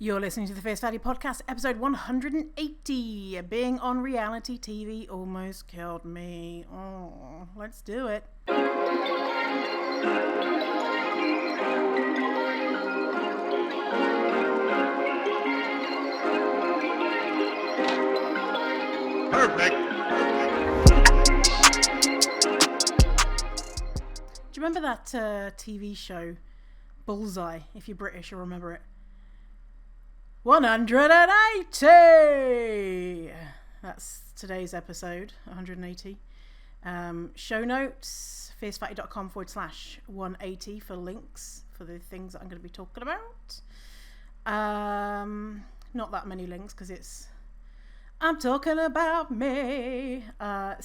You're listening to the Fierce Fatty Podcast, episode 180. Being on reality TV almost killed me. Oh, let's do it. Perfect. Do you remember that TV show, Bullseye? If you're British, you'll remember it. 180! That's today's episode, 180. Show notes, fiercefatty.com/180 for links for the things that I'm going to be talking about. Not that many links because I'm talking about me. 4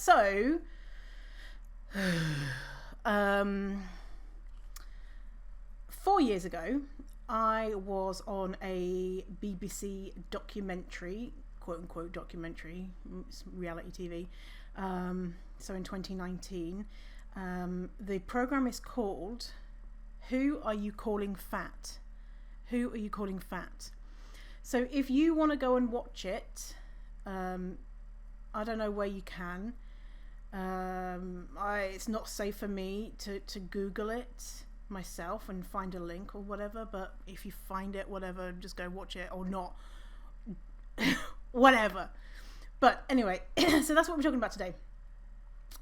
years ago, I was on a BBC documentary, quote unquote documentary, reality TV. So in 2019, the program is called Who Are You Calling Fat? Who Are You Calling Fat? So if you want to go and watch it, I don't know where you can. It's not safe for me to Google it myself and find a link or whatever, but if you find it, whatever, just go watch it or not. Whatever. But anyway, so that's what we're talking about today.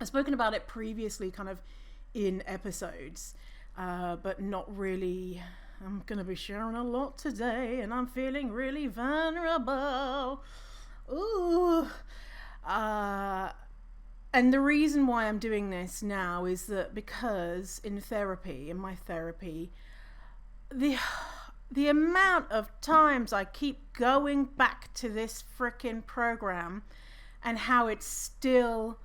I've spoken about it previously kind of in episodes, but not really. I'm going to be sharing a lot today and I'm feeling really vulnerable. Ooh. And the reason why I'm doing this now is that because in my therapy, the amount of times I keep going back to this frickin' program and how it's still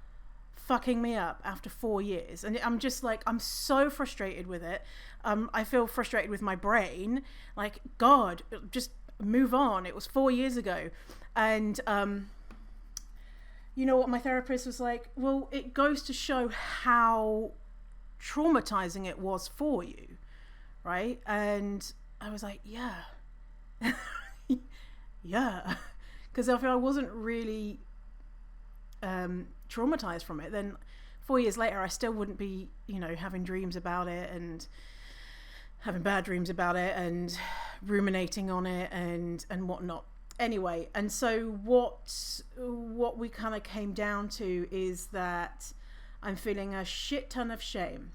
fucking me up after 4 years. And I'm just like, I'm so frustrated with it. I feel frustrated with my brain. Like, God, just move on. It was 4 years ago. And, you know what, my therapist was like, well, it goes to show how traumatizing it was for you, right? And I was like, yeah. Yeah. Because if I wasn't really traumatized from it, then 4 years later, I still wouldn't be, having dreams about it and having bad dreams about it and ruminating on it and whatnot. Anyway, and so what we kind of came down to is that I'm feeling a shit ton of shame.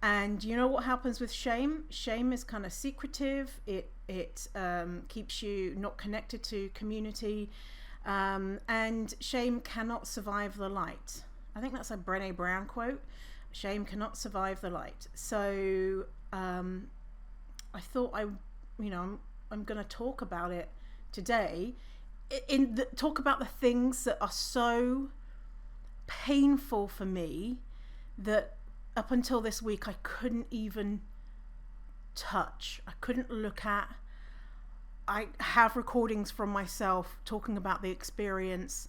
And you know what happens with shame? Shame is kind of secretive. It keeps you not connected to community. And shame cannot survive the light. I think that's a Brené Brown quote. Shame cannot survive the light. So I thought I'm going to talk about it today, talk about the things that are so painful for me that up until this week I couldn't even touch. I couldn't look at. I have recordings from myself talking about the experience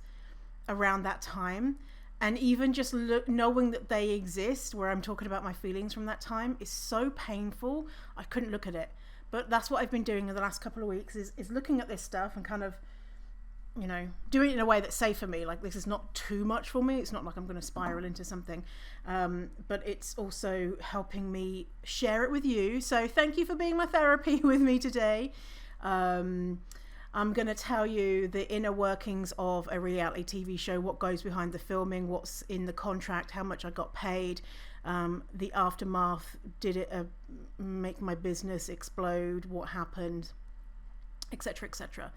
around that time, and even just knowing that they exist, where I'm talking about my feelings from that time, is so painful. I couldn't look at it. But that's what I've been doing in the last couple of weeks is looking at this stuff and kind of, doing it in a way that's safe for me. Like, this is not too much for me. It's not like I'm going to spiral into something. But it's also helping me share it with you. So thank you for being my therapy with me today. I'm going to tell you the inner workings of a reality TV show, what goes behind the filming, what's in the contract, how much I got paid, the aftermath, did it make my business explode, what happened, etc., etc.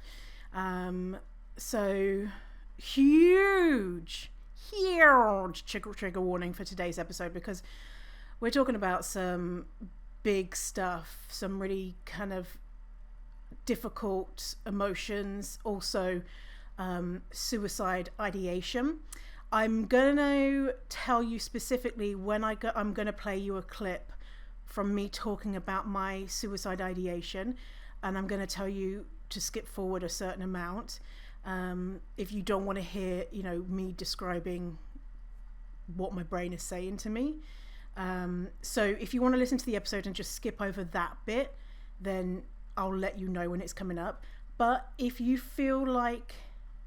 So huge trigger warning for today's episode, because we're talking about some big stuff, some really kind of difficult emotions, also suicide ideation. I'm going to tell you specifically when I'm going to play you a clip from me talking about my suicide ideation, and I'm going to tell you to skip forward a certain amount if you don't want to hear, me describing what my brain is saying to me. So if you want to listen to the episode and just skip over that bit, then I'll let you know when it's coming up. But if you feel like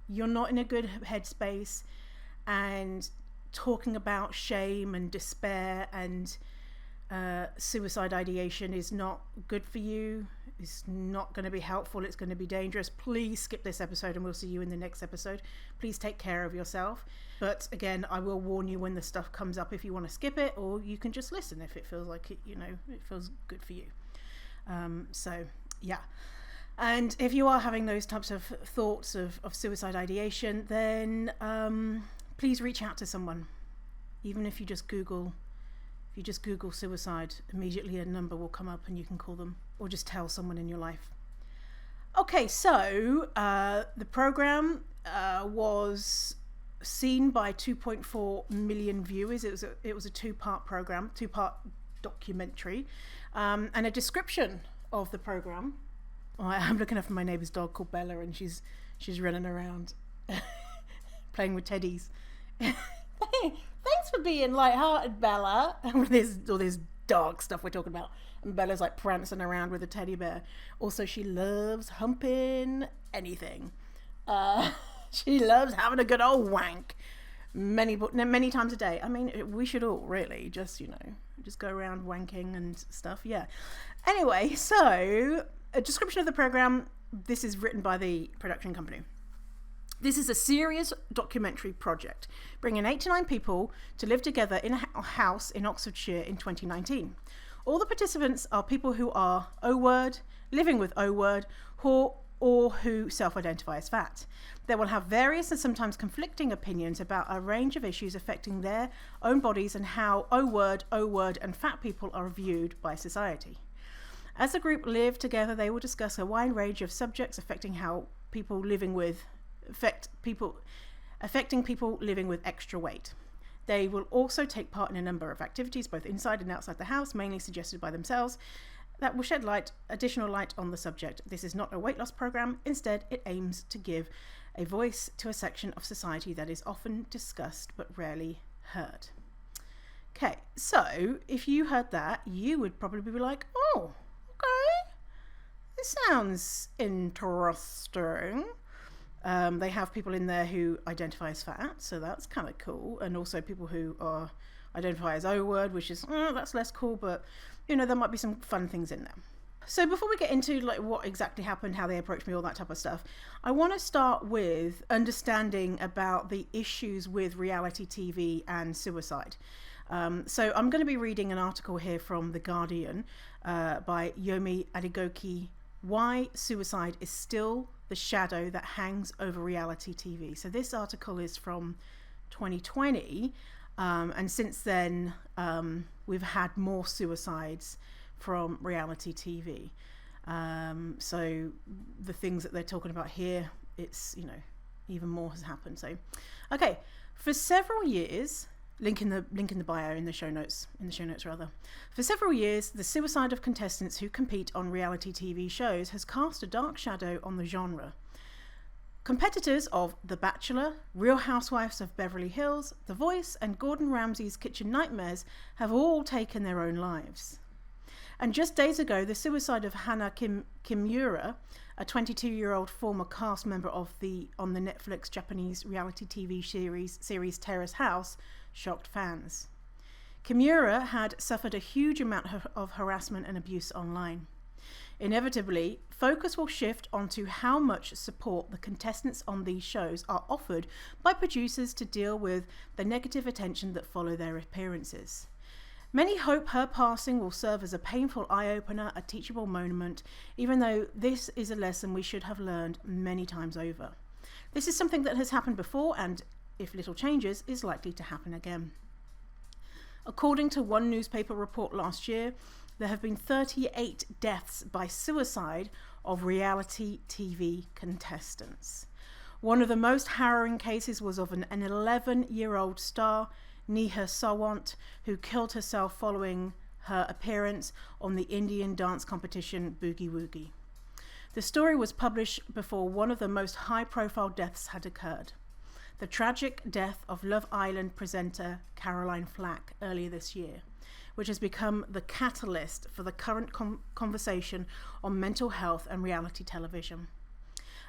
you're not in a good headspace and talking about shame and despair and suicide ideation is not good for you, it's not going to be helpful, it's going to be dangerous, please skip this episode and we'll see you in the next episode. Please take care of yourself. But again, I will warn you when the stuff comes up if you want to skip it, or you can just listen if it feels like it, it feels good for you. So yeah. And if you are having those types of thoughts of suicide ideation, then please reach out to someone. Even if you just Google suicide, immediately a number will come up and you can call them, or just tell someone in your life. Okay, so the program was seen by 2.4 million viewers. It was a two-part program, two-part documentary, and a description of the program. I'm looking after my neighbour's dog called Bella, and she's running around playing with teddies. Thanks for being lighthearted, Bella. All this dark stuff we're talking about. And Bella's like prancing around with a teddy bear. Also, she loves humping anything. She loves having a good old wank many times a day. I mean, we should all really just go around wanking and stuff. Yeah. Anyway, so a description of the program. This is written by the production company. This is a serious documentary project, bringing 8 to 9 people to live together in a house in Oxfordshire in 2019. All the participants are people who are O-word, living with O-word, or who self-identify as fat. They will have various and sometimes conflicting opinions about a range of issues affecting their own bodies and how O-word, and fat people are viewed by society. As the group live together, they will discuss a wide range of subjects affecting people living with extra weight. They will also take part in a number of activities, both inside and outside the house, mainly suggested by themselves, that will shed additional light on the subject. This is not a weight loss program. Instead, it aims to give a voice to a section of society that is often discussed but rarely heard. Okay, so if you heard that, you would probably be like, oh, okay, this sounds interesting. They have people in there who identify as fat, so that's kind of cool, and also people who identify as O-word, which is that's less cool, but there might be some fun things in there. So before we get into what exactly happened, how they approached me, all that type of stuff, I want to start with understanding about the issues with reality TV and suicide. So I'm going to be reading an article here from The Guardian by Yomi Adegoke, Why Suicide is Still the Shadow That Hangs Over Reality TV. So this article is from 2020, and since then we've had more suicides from reality TV. So the things that they're talking about here, it's even more has happened. So okay, for several years, link in the bio in the show notes rather. For several years, the suicide of contestants who compete on reality TV shows has cast a dark shadow on the genre. Competitors of The Bachelor, Real Housewives of Beverly Hills, The Voice, and Gordon Ramsay's Kitchen Nightmares have all taken their own lives. And just days ago, the suicide of Hannah Kimura, a 22-year-old former cast member on the Netflix Japanese reality TV series Terrace House, shocked fans. Kimura had suffered a huge amount of harassment and abuse online. Inevitably, focus will shift onto how much support the contestants on these shows are offered by producers to deal with the negative attention that follow their appearances. Many hope her passing will serve as a painful eye-opener, a teachable moment, even though this is a lesson we should have learned many times over. This is something that has happened before and, if little changes, is likely to happen again. According to one newspaper report last year, there have been 38 deaths by suicide of reality TV contestants. One of the most harrowing cases was of an 11-year-old star, Neha Sawant, who killed herself following her appearance on the Indian dance competition Boogie Woogie. The story was published before one of the most high-profile deaths had occurred. The tragic death of Love Island presenter Caroline Flack earlier this year, which has become the catalyst for the current conversation on mental health and reality television.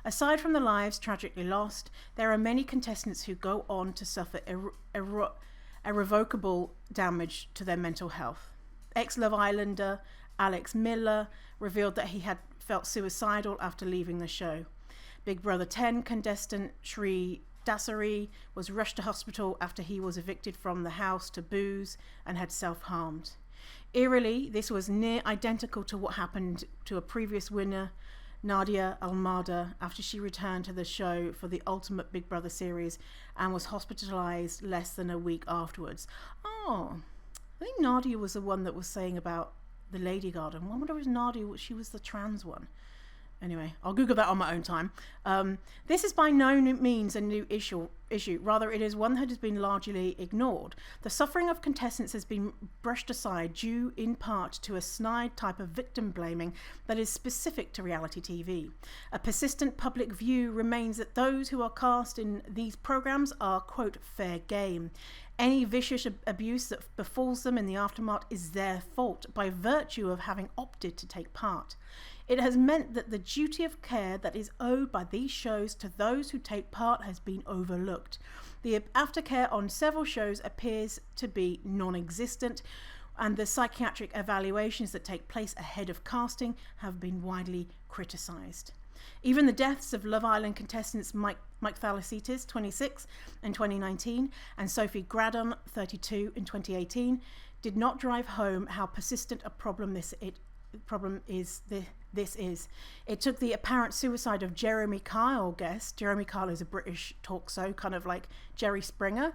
Aside from the lives tragically lost, there are many contestants who go on to suffer irrevocable damage to their mental health. Ex-Love Islander Alex Miller revealed that he had felt suicidal after leaving the show. Big Brother 10 contestant Sri Dasari was rushed to hospital after he was evicted from the house to booze and had self-harmed. Eerily, this was near identical to what happened to a previous winner, Nadia Almada, after she returned to the show for the Ultimate Big Brother series and was hospitalized less than a week afterwards. Oh, I think Nadia was the one that was saying about the Lady Garden. I wonder if Nadia, she was the trans one. Anyway, I'll Google that on my own time. This is by no means a new issue. Rather, it is one that has been largely ignored. The suffering of contestants has been brushed aside due in part to a snide type of victim blaming that is specific to reality TV. A persistent public view remains that those who are cast in these programs are, quote, fair game. Any vicious abuse that befalls them in the aftermath is their fault by virtue of having opted to take part. It has meant that the duty of care that is owed by these shows to those who take part has been overlooked. The aftercare on several shows appears to be non-existent, and the psychiatric evaluations that take place ahead of casting have been widely criticised. Even the deaths of Love Island contestants Mike Thalasitis, 26, in 2019, and Sophie Gradon, 32, in 2018, did not drive home how persistent a problem this is. It took the apparent suicide of Jeremy Kyle guest. Jeremy Kyle is a British talk show, kind of like Jerry Springer,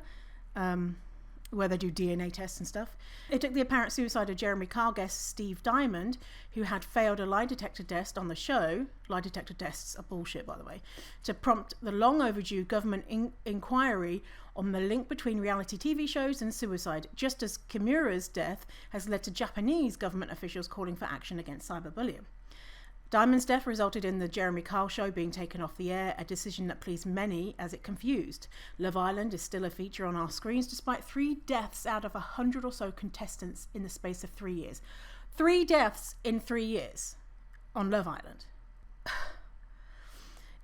where they do DNA tests and stuff. It took the apparent suicide of Jeremy Kyle guest Steve Diamond, who had failed a lie detector test on the show. Lie detector tests are bullshit, by the way, to prompt the long overdue government inquiry on the link between reality TV shows and suicide, just as Kimura's death has led to Japanese government officials calling for action against cyberbullying. Diamond's death resulted in the Jeremy Kyle show being taken off the air, a decision that pleased many as it confused. Love Island is still a feature on our screens despite 3 deaths out of 100 or so contestants in the space of 3 years. 3 deaths in 3 years on Love Island.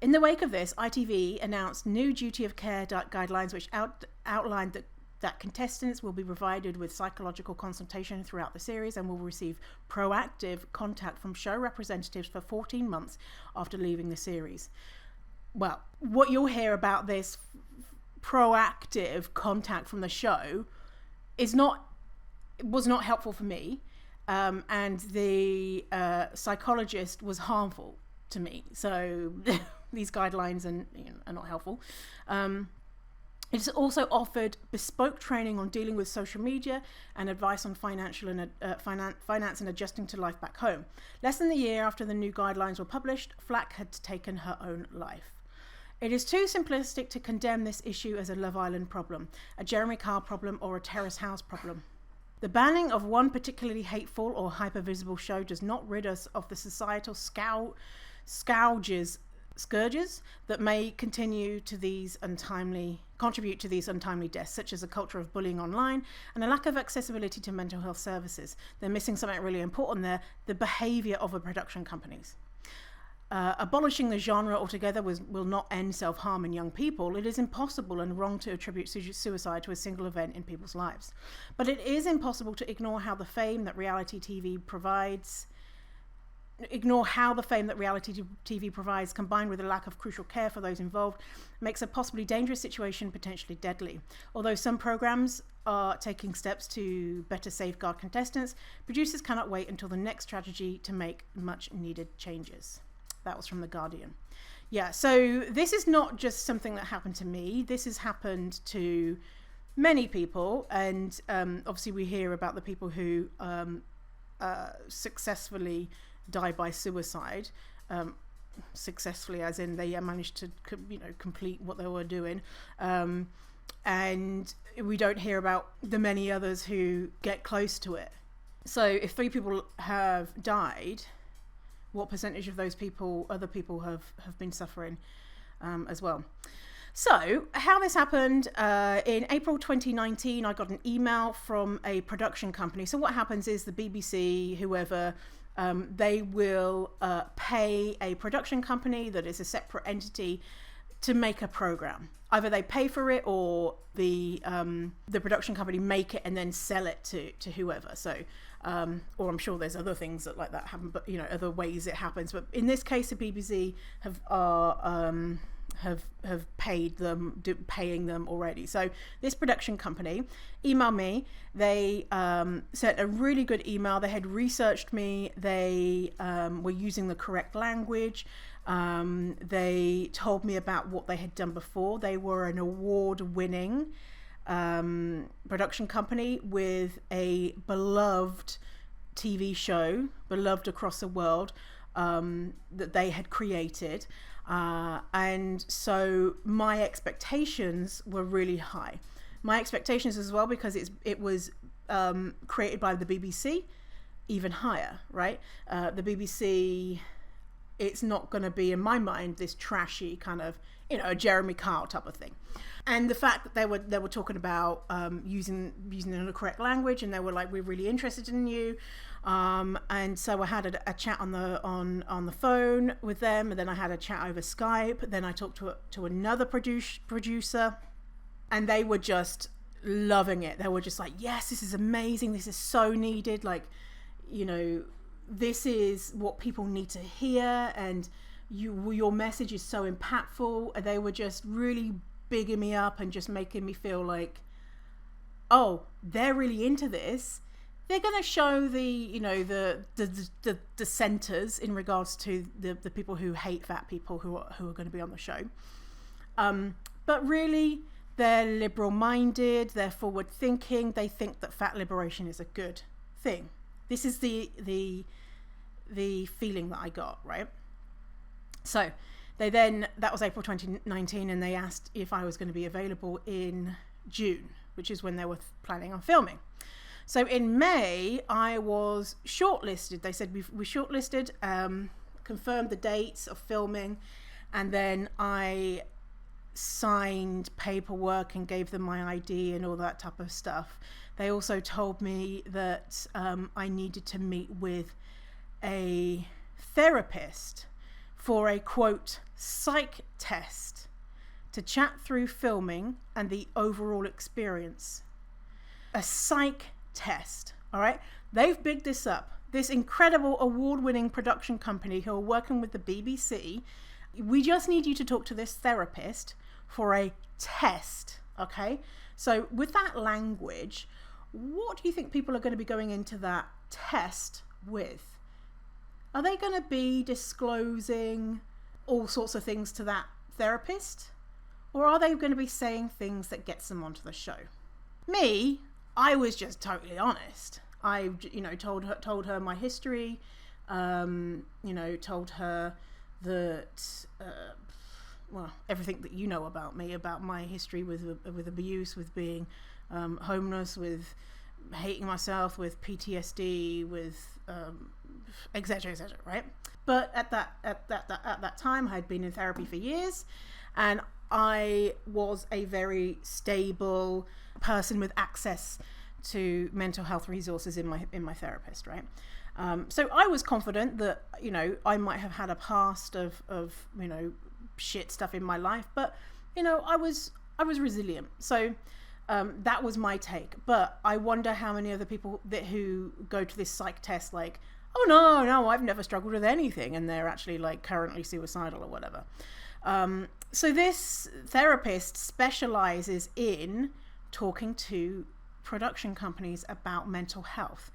In the wake of this, ITV announced new duty of care guidelines which outlined that contestants will be provided with psychological consultation throughout the series and will receive proactive contact from show representatives for 14 months after leaving the series. Well, what you'll hear about this proactive contact from the show was not helpful for me, and the psychologist was harmful to me. So these guidelines are not helpful. It's also offered bespoke training on dealing with social media and advice on finance and adjusting to life back home. Less than a year after the new guidelines were published, Flack had taken her own life. It is too simplistic to condemn this issue as a Love Island problem, a Jeremy Kyle problem, or a Terrace House problem. The banning of one particularly hateful or hyper-visible show does not rid us of the societal scourges that may contribute to these untimely deaths, such as a culture of bullying online and a lack of accessibility to mental health services. They're missing something really important there: the behaviour of the production companies. Abolishing the genre altogether will not end self-harm in young people. It is impossible and wrong to attribute suicide to a single event in people's lives. But it is impossible to ignore how the fame that reality TV provides, combined with a lack of crucial care for those involved, makes a possibly dangerous situation potentially deadly. Although some programs are taking steps to better safeguard contestants, producers cannot wait until the next tragedy to make much needed changes. That was from The Guardian. Yeah, so this is not just something that happened to me. This has happened to many people, and obviously we hear about the people who successfully die by suicide, successfully as in they managed to complete what they were doing, and we don't hear about the many others who get close to it. So if 3 people have died, what percentage of those people, other people, have been suffering as well? So how this happened, in April 2019, I got an email from a production company. So what happens is the BBC, whoever, they will pay a production company that is a separate entity to make a program. Either they pay for it, or the production company make it and then sell it to whoever. So, or I'm sure there's other things that like that happen, but other ways it happens. But in this case, the BBC have paying them already. So this production company emailed me. They sent a really good email. They had researched me. They were using the correct language. They told me about what they had done before. They were an award-winning production company with a beloved TV show, beloved across the world, that they had created. And so my expectations were really high. My expectations as well, because it was created by the BBC, even higher, right? The BBC, it's not going to be, in my mind, this trashy kind of, a Jeremy Kyle type of thing. And the fact that they were talking about using the correct language, and they were like, we're really interested in you. And so I had a chat on the phone with them, and then I had a chat over Skype. Then I talked to another producer, and they were just loving it. They were just like, yes, this is amazing. This is so needed. Like, this is what people need to hear, and your message is so impactful. And they were just really bigging me up and just making me feel like, oh, they're really into this. They're going to show the dissenters in regards to the people who hate fat people who are going to be on the show. But really, they're liberal-minded, they're forward-thinking, they think that fat liberation is a good thing. This is the feeling that I got, right? So that was April 2019, and they asked if I was going to be available in June, which is when they were planning on filming. So in May, I was shortlisted. They said we shortlisted, confirmed the dates of filming, and then I signed paperwork and gave them my ID and all that type of stuff. They also told me that I needed to meet with a therapist for a, quote, psych test to chat through filming and the overall experience. A psych test, all right? They've bigged this up. This incredible award-winning production company who are working with the BBC. We just need you to talk to this therapist for a test, okay? So with that language, what do you think people are going to be going into that test with? Are they going to be disclosing all sorts of things to that therapist? Or are they going to be saying things that gets them onto the show? Me, I was just totally honest. I, told her my history, told her that, everything that you know about me, about my history with abuse, with being homeless, with hating myself, with PTSD, with etc., right? But at that time, I had been in therapy for years, and I was a very stable person with access to mental health resources in my therapist, right? So I was confident that I might have had a past of shit stuff in my life, but I was resilient. So that was my take. But I wonder how many other people who go to this psych test like, oh no, I've never struggled with anything, and they're actually like currently suicidal or whatever. So this therapist specializes in talking to production companies about mental health.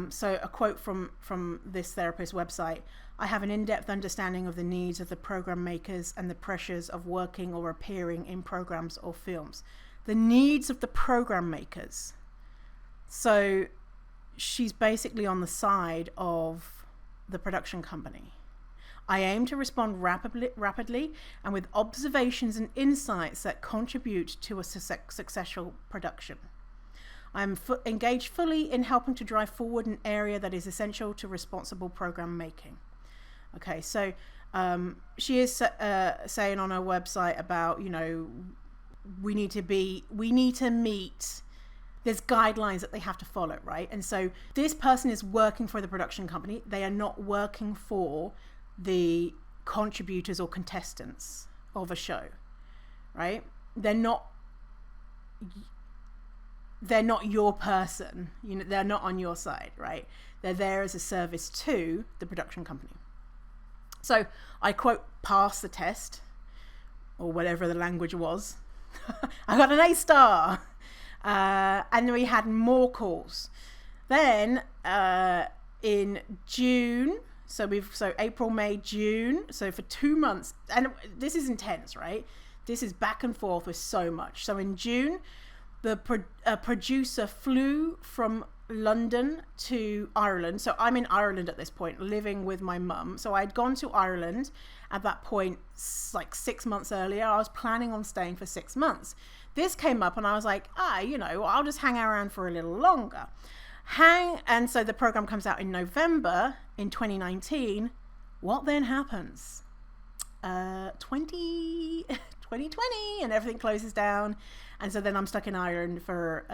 So a quote from this therapist website: I have an in-depth understanding of the needs of the program makers and the pressures of working or appearing in programs or films. The needs of the program makers. So she's basically on the side of the production company. I aim to respond rapidly and with observations and insights that contribute to a successful production. I'm engaged fully in helping to drive forward an area that is essential to responsible program making. Okay, so She is saying on her website about, we need to meet, there's guidelines that they have to follow, right? And so this person is working for the production company. They are not working for the contributors or contestants of a show, right? They're not your person. They're not on your side, right? They're there as a service to the production company. So I quote, pass the test, or whatever the language was. I got an A star. And we had more calls. Then in June, so April, May, June, so for 2 months, and this is intense, right? This is back and forth with so much. So in June, the producer flew from London to Ireland. So I'm in Ireland at this point, living with my mum. So I'd gone to Ireland at that point, like 6 months earlier. I was planning on staying for 6 months. This came up and I was like, I'll just hang around for a little longer. And so the program comes out in November in 2019. What then happens? 2020 and everything closes down. And so then I'm stuck in Ireland for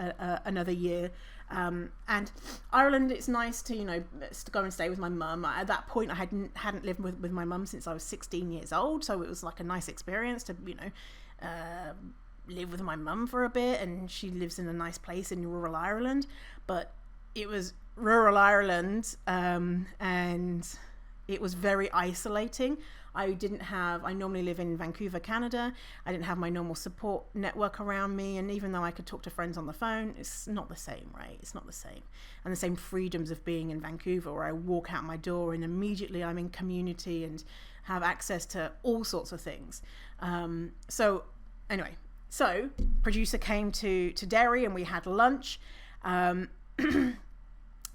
another year. And Ireland, it's nice to, to go and stay with my mum. At that point, I hadn't lived with my mum since I was 16 years old. So it was like a nice experience to, live with my mum for a bit. And she lives in a nice place in rural Ireland. But it was rural Ireland, and it was very isolating. I normally live in Vancouver, Canada. I didn't have my normal support network around me. And even though I could talk to friends on the phone, it's not the same, right? It's not the same. And the same freedoms of being in Vancouver, where I walk out my door and immediately I'm in community and have access to all sorts of things. So producer came to Derry and we had lunch.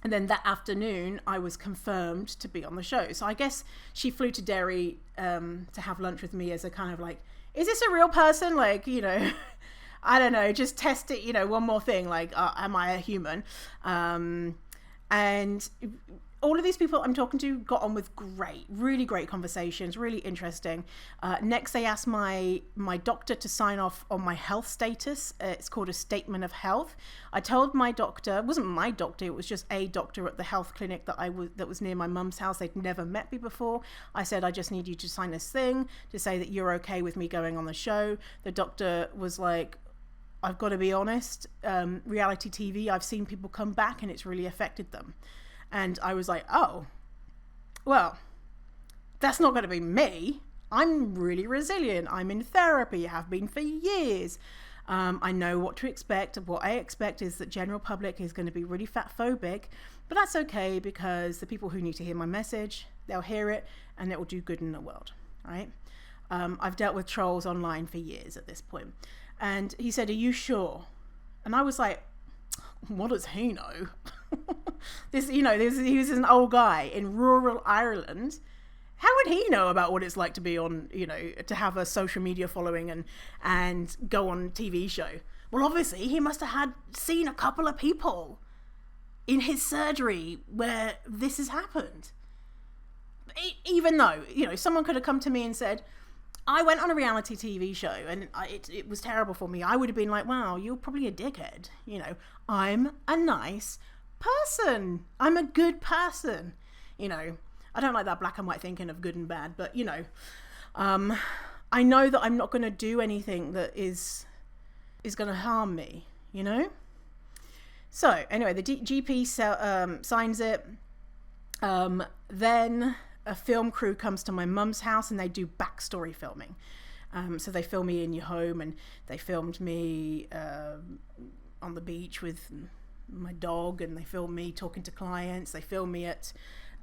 And then that afternoon, I was confirmed to be on the show. So I guess she flew to Derry to have lunch with me as a kind of like, is this a real person? Like, I don't know, just test it, one more thing. Like, am I a human? And all of these people I'm talking to got on with really great conversations, really interesting. Next, they asked my doctor to sign off on my health status. It's called a statement of health. I told my doctor, it wasn't my doctor, it was just a doctor at the health clinic that was near my mum's house. They'd never met me before. I said, I just need you to sign this thing to say that you're okay with me going on the show. The doctor was like, I've got to be honest, reality TV, I've seen people come back and it's really affected them. And I was like, oh, well, that's not going to be me. I'm really resilient. I'm in therapy, have been for years. I know what to expect. What I expect is that general public is going to be really fat phobic, but that's okay because the people who need to hear my message, they'll hear it and it will do good in the world, right? I've dealt with trolls online for years at this point. And he said, are you sure? And I was like, what does he know? He was an old guy in rural Ireland. How would he know about what it's like to be on, to have a social media following and go on TV show? Well, obviously he must have seen a couple of people in his surgery where this has happened. Even though, someone could have come to me and said, I went on a reality TV show and it was terrible for me. I would have been like, wow, you're probably a dickhead. I'm a nice person. I'm a good person. I don't like that black and white thinking of good and bad, but I know that I'm not going to do anything that is going to harm me, So anyway, the GP signs it. Then a film crew comes to my mum's house and they do backstory filming. So they film me in your home and they filmed me on the beach with my dog, and they filmed me talking to clients. They filmed me at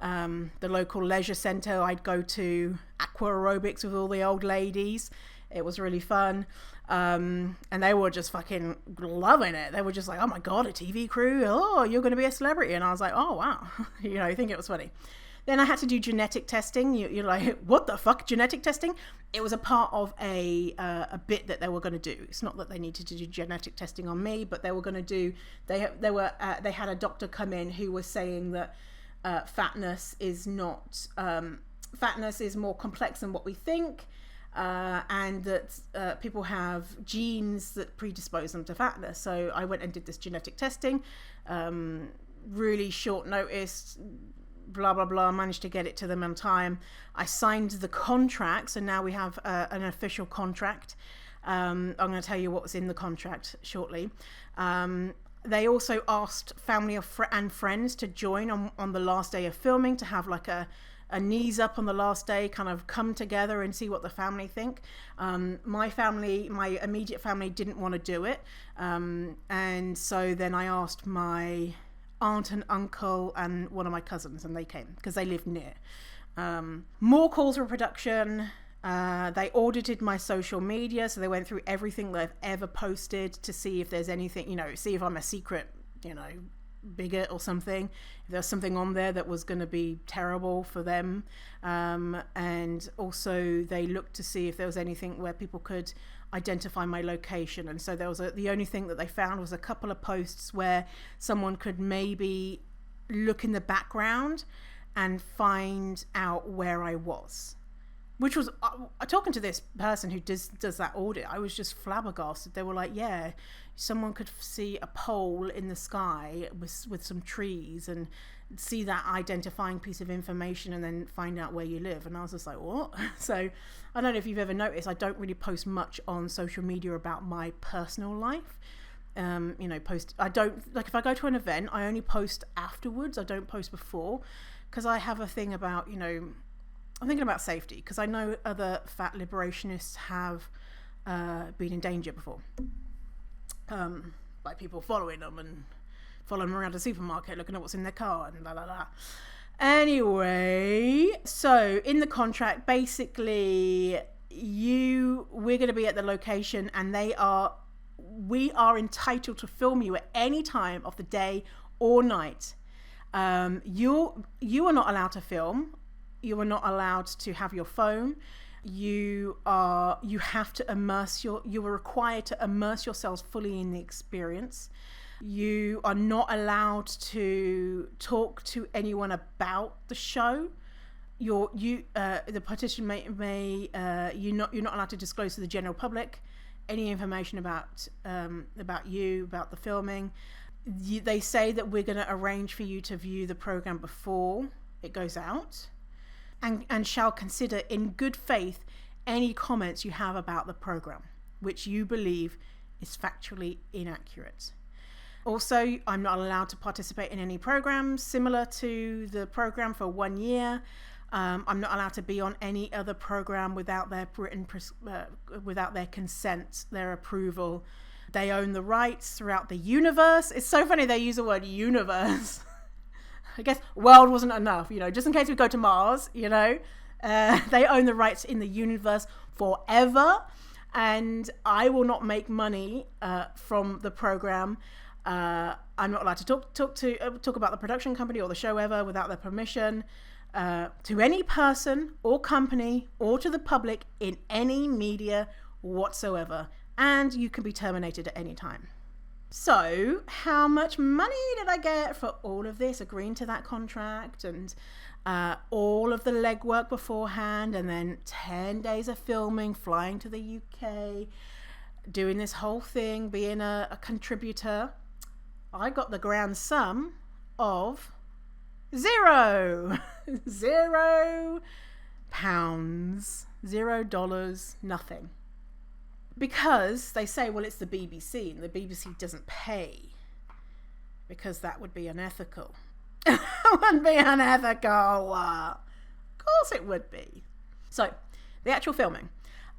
the local leisure centre. I'd go to aqua aerobics with all the old ladies. It was really fun. And they were just fucking loving it. They were just like, oh my God, a TV crew. Oh, you're going to be a celebrity. And I was like, oh, wow. I think it was funny. Then I had to do genetic testing. You're like, what the fuck, genetic testing? It was a part of a bit that they were going to do. It's not that they needed to do genetic testing on me, but they were going to do. They had a doctor come in who was saying that fatness is not fatness is more complex than what we think, and that people have genes that predispose them to fatness. So I went and did this genetic testing, really short notice, blah blah blah, managed to get it to them on time. I signed the contract, so now we have an official contract. I'm going to tell you what was in the contract shortly. They also asked family and friends to join on the last day of filming, to have like a knees up on the last day, kind of come together and see what the family think. My immediate family didn't want to do it, and so then I asked my aunt and uncle and one of my cousins, and they came because they lived near. More calls for production. They audited my social media, so they went through everything that I've ever posted to see if there's anything, see if I'm a secret, bigot or something. If there's something on there that was going to be terrible for them. And also they looked to see if there was anything where people could identify my location. And so the only thing that they found was a couple of posts where someone could maybe look in the background and find out where I was. Which was, talking to this person who does that audit, I was just flabbergasted. They were like, yeah, someone could see a pole in the sky with some trees and see that identifying piece of information and then find out where you live. And I was just like, what? So I don't know if you've ever noticed, I don't really post much on social media about my personal life. I don't, like if I go to an event, I only post afterwards. I don't post before, because I have a thing about, I'm thinking about safety, because I know other fat liberationists have been in danger before, by people following them around the supermarket, looking at what's in their car and la la la. Anyway, so in the contract, basically, we're going to be at the location, and we are entitled to film you at any time of the day or night. You are not allowed to film. You are not allowed to have your phone. You are required to immerse yourselves fully in the experience. You are not allowed to talk to anyone about the show. The participant you're not allowed to disclose to the general public any information about you, about the filming. They say that we're going to arrange for you to view the program before it goes out. And shall consider in good faith any comments you have about the program, which you believe is factually inaccurate. Also, I'm not allowed to participate in any programs similar to the program for 1 year. I'm not allowed to be on any other program without their without their consent, their approval. They own the rights throughout the universe. It's so funny they use the word universe. I guess world wasn't enough, just in case we go to Mars, they own the rights in the universe forever, and I will not make money from the program. I'm not allowed to talk about the production company or the show ever without their permission, to any person or company or to the public in any media whatsoever, and you can be terminated at any time. So, how much money did I get for all of this, agreeing to that contract and all of the legwork beforehand, and then 10 days of filming, flying to the UK, doing this whole thing, being a contributor? I got the grand sum of £0, $0, nothing. Because they say, well, it's the BBC, and the BBC doesn't pay, because that would be unethical. It wouldn't be unethical. Of course it would be. So, the actual filming.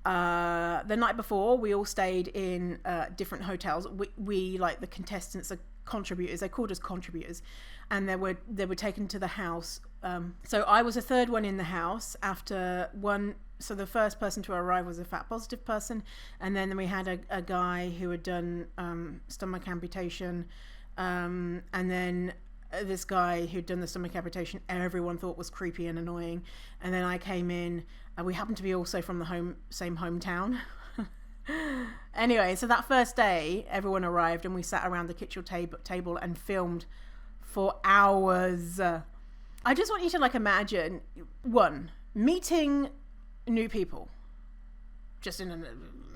The night before, we all stayed in different hotels. We like the contestants, the contributors, they called us contributors, and they were taken to the house. So I was the third one in the house after one. So the first person to arrive was a fat positive person, and then we had a guy who had done stomach amputation, and then this guy who'd done the stomach amputation everyone thought was creepy and annoying, and then I came in, and we happened to be also from the same hometown. Anyway, so that first day everyone arrived, and we sat around the kitchen table and filmed for hours. I just want you to imagine, one, meeting new people,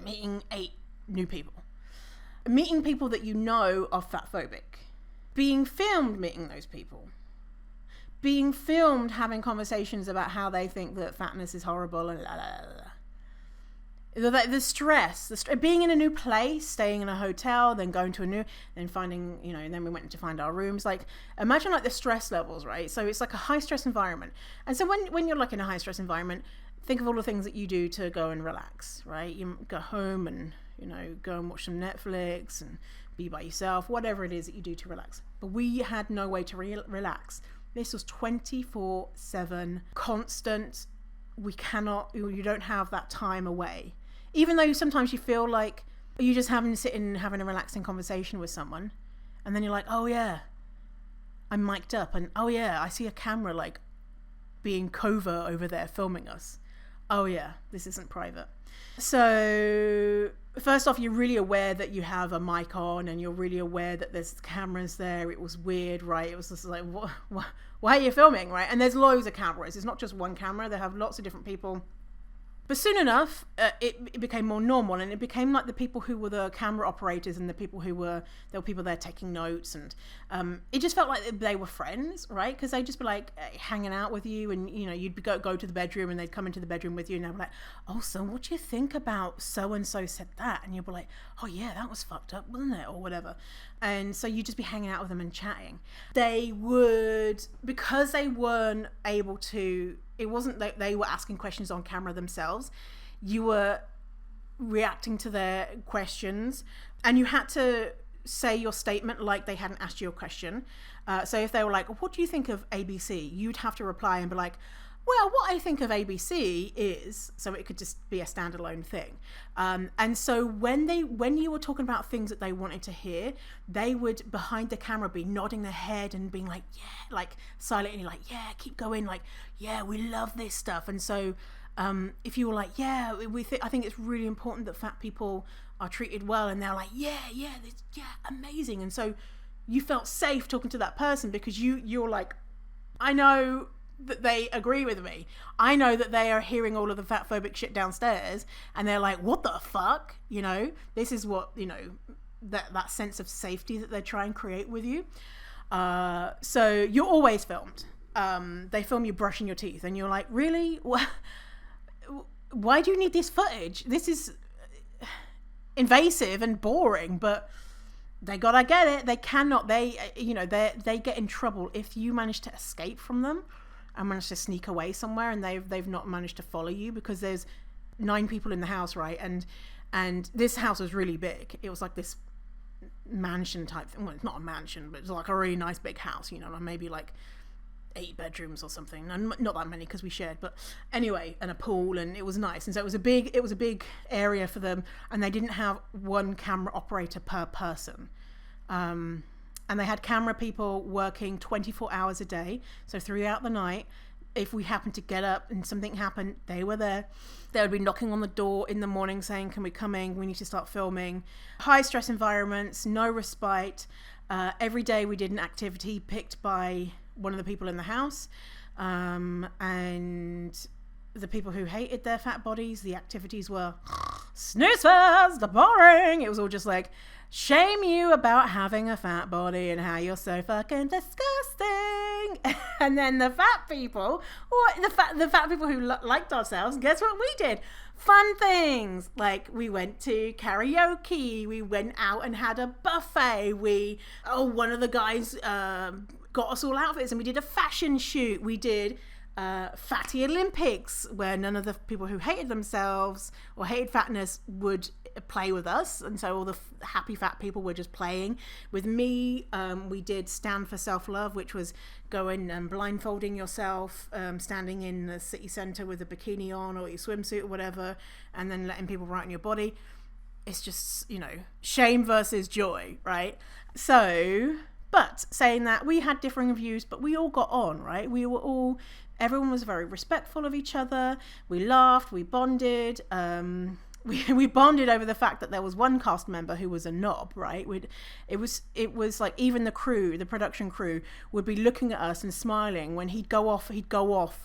meeting 8 new people, meeting people that you know are fatphobic, being filmed meeting those people, being filmed having conversations about how they think that fatness is horrible and the stress, being in a new place, staying in a hotel, then going to a new, then finding, and then we went to find our rooms. Like, imagine like the stress levels, right? So it's like a high stress environment. And so when you're like in a high stress environment, think of all the things that you do to go and relax, right? You go home and, go and watch some Netflix and be by yourself, whatever it is that you do to relax. But we had no way to relax. This was 24/7, constant. You don't have that time away. Even though sometimes you feel like you just having a relaxing conversation with someone, and then you're like, oh yeah, I'm mic'd up, and oh yeah, I see a camera like being covert over there filming us. Oh yeah, this isn't private. So first off, you're really aware that you have a mic on, and you're really aware that there's cameras there. It was weird, right? It was just like, why are you filming, right? And there's loads of cameras. It's not just one camera. They have lots of different people. But soon enough, it became more normal, and it became like the people who were the camera operators and the people there were people there taking notes, and it just felt like they were friends, right? Because they'd just be like hanging out with you, and you'd go to the bedroom, and they'd come into the bedroom with you, and they'd be like, oh, so what do you think about so and so said that? And you'd be like, oh yeah, that was fucked up, wasn't it, or whatever. And so you'd just be hanging out with them and chatting. They would, because they weren't able to, it wasn't that they were asking questions on camera themselves. You were reacting to their questions, and you had to say your statement like they hadn't asked you a question. So if they were like, what do you think of ABC? You'd have to reply and be like, well, what I think of ABC is, so it could just be a standalone thing. And so when you were talking about things that they wanted to hear, they would, behind the camera, be nodding their head and being like, yeah, like silently, like, yeah, keep going, like, yeah, we love this stuff. And so if you were like, yeah, I think it's really important that fat people are treated well, and they're like, yeah, amazing. And so you felt safe talking to that person because you're like, I know that they agree with me. I know that they are hearing all of the fatphobic shit downstairs, and they're like, what the fuck? This is what, that sense of safety that they try and create with you. So you're always filmed. They film you brushing your teeth, and you're like, really? Why do you need this footage? This is invasive and boring, but they gotta get it. They cannot, they get in trouble if you manage to escape from them and manage to sneak away somewhere, and they've not managed to follow you, because there's 9 people in the house, right? And this house was really big. It was like this mansion type thing. Well, it's not a mansion, but it's like a really nice big house, maybe like 8 bedrooms or something, and not that many because we shared, but anyway, and a pool, and it was nice. And so it was a big area for them, and they didn't have one camera operator per person. And they had camera people working 24 hours a day. So throughout the night, if we happened to get up and something happened, they were there. They would be knocking on the door in the morning saying, can we come in? We need to start filming. High stress environments, no respite. Every day we did an activity picked by one of the people in the house. And the people who hated their fat bodies, the activities were snoozers, the boring. It was all just like, shame you about having a fat body and how you're so fucking disgusting. And then the fat people, the fat people who liked ourselves, guess what we did? Fun things. Like, we went to karaoke, we went out and had a buffet, one of the guys got us all outfits, and we did a fashion shoot. We did Fatty Olympics, where none of the people who hated themselves or hated fatness would play with us, and so all the happy fat people were just playing with me. We did Stand for Self-Love, which was going and blindfolding yourself, standing in the city centre with a bikini on or your swimsuit or whatever, and then letting people write on your body. It's just, shame versus joy, right? So, but saying that, we had differing views, but we all got on, right? Everyone was very respectful of each other. We laughed, we bonded. we bonded over the fact that there was one cast member who was a knob, right? It was like even the production crew would be looking at us and smiling when he'd go off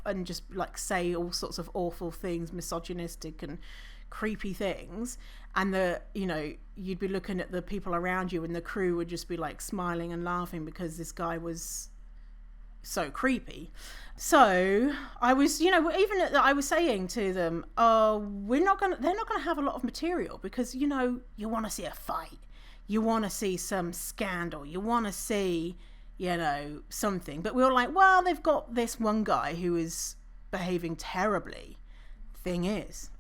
and just like say all sorts of awful things, misogynistic and creepy things, and you'd be looking at the people around you and the crew would just be like smiling and laughing because this guy was so creepy. So I was, I was saying to them, oh, they're not going to have a lot of material because, you want to see a fight. You want to see some scandal. You want to see, something. But we were like, well, they've got this one guy who is behaving terribly. Thing is,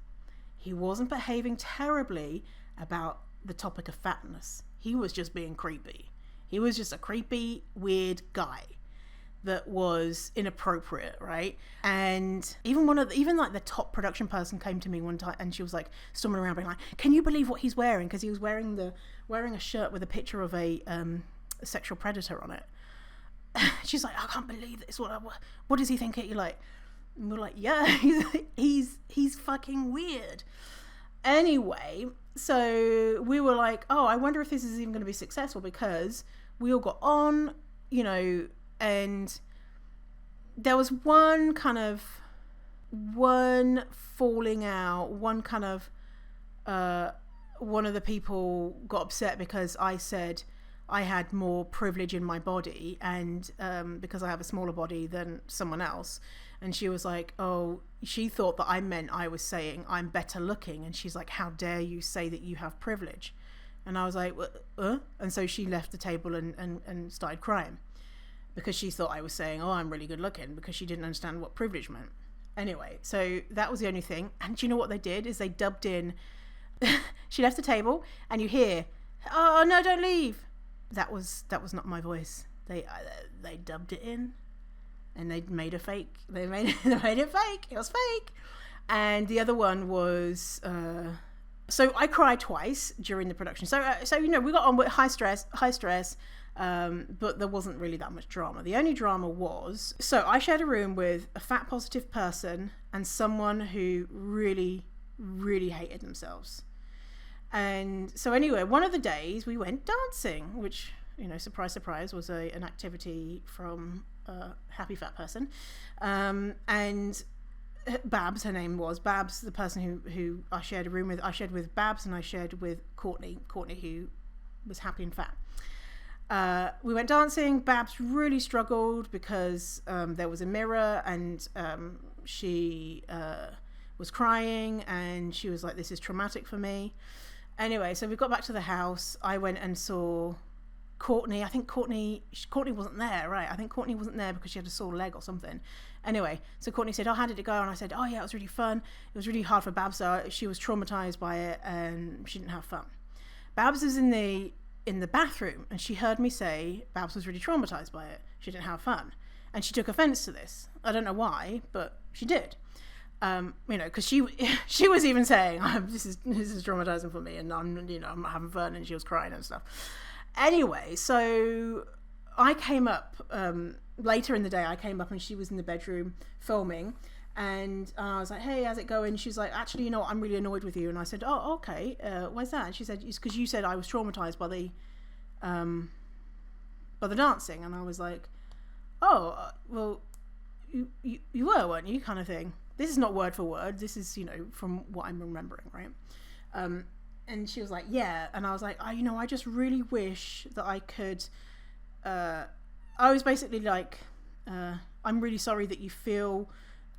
he wasn't behaving terribly about the topic of fatness. He was just being creepy. He was just a creepy, weird guy that was inappropriate, right? And even like the top production person came to me one time and she was like storming around being like, can you believe what he's wearing? Because he was wearing a shirt with a picture of a sexual predator on it. She's like, I can't believe this. What does he think it? You're like, and we're like, yeah, he's fucking weird. Anyway, so we were like, oh, I wonder if this is even going to be successful, because we all got on, and there was one falling out, one of the people got upset because I said I had more privilege in my body, and because I have a smaller body than someone else. And she was like, oh, she thought that I meant I was saying I'm better looking. And she's like, how dare you say that you have privilege? And I was like, and so she left the table and started crying because she thought I was saying, oh, I'm really good looking, because she didn't understand what privilege meant. Anyway, so that was the only thing. And do you know what they did is they dubbed in, she left the table and you hear, oh no, don't leave. That was not my voice. They dubbed it in. And they made a fake. They made it fake. It was fake. And the other one was. So I cried twice during the production. So we got on with high stress. But there wasn't really that much drama. The only drama was, so I shared a room with a fat positive person and someone who really, really hated themselves. And so anyway, one of the days we went dancing, which, surprise, surprise, was an activity from happy fat person, and Babs, her name was Babs, the person who I shared a room with. I shared with Babs and I shared with Courtney, who was happy and fat. We went dancing. Babs really struggled because there was a mirror, and she was crying, and she was like, this is traumatic for me. Anyway, so we got back to the house. I went and saw Courtney. I think Courtney wasn't there, right? I think Courtney wasn't there because she had a sore leg or something. Anyway, so Courtney said, oh, how did it go? And I said, oh yeah, it was really fun. It was really hard for Babs. She was traumatized by it and she didn't have fun. Babs was in the bathroom and she heard me say Babs was really traumatized by it. She didn't have fun. And she took offense to this. I don't know why, but she did. Because she was even saying, this is traumatizing for me, and I'm not having fun, and she was crying and stuff. Anyway, so I came up later in the day. I came up and she was in the bedroom filming, and I was like, "Hey, how's it going?" She's like, "Actually, I'm really annoyed with you." And I said, "Oh, okay. Why's that?" And she said, "It's because you said I was traumatized by the dancing." And I was like, "Oh, well, you were, weren't you?" Kind of thing. This is not word for word. This is, from what I'm remembering, right? And she was like, yeah. And I was like, I just really wish that I could. I was basically like, I'm really sorry that you feel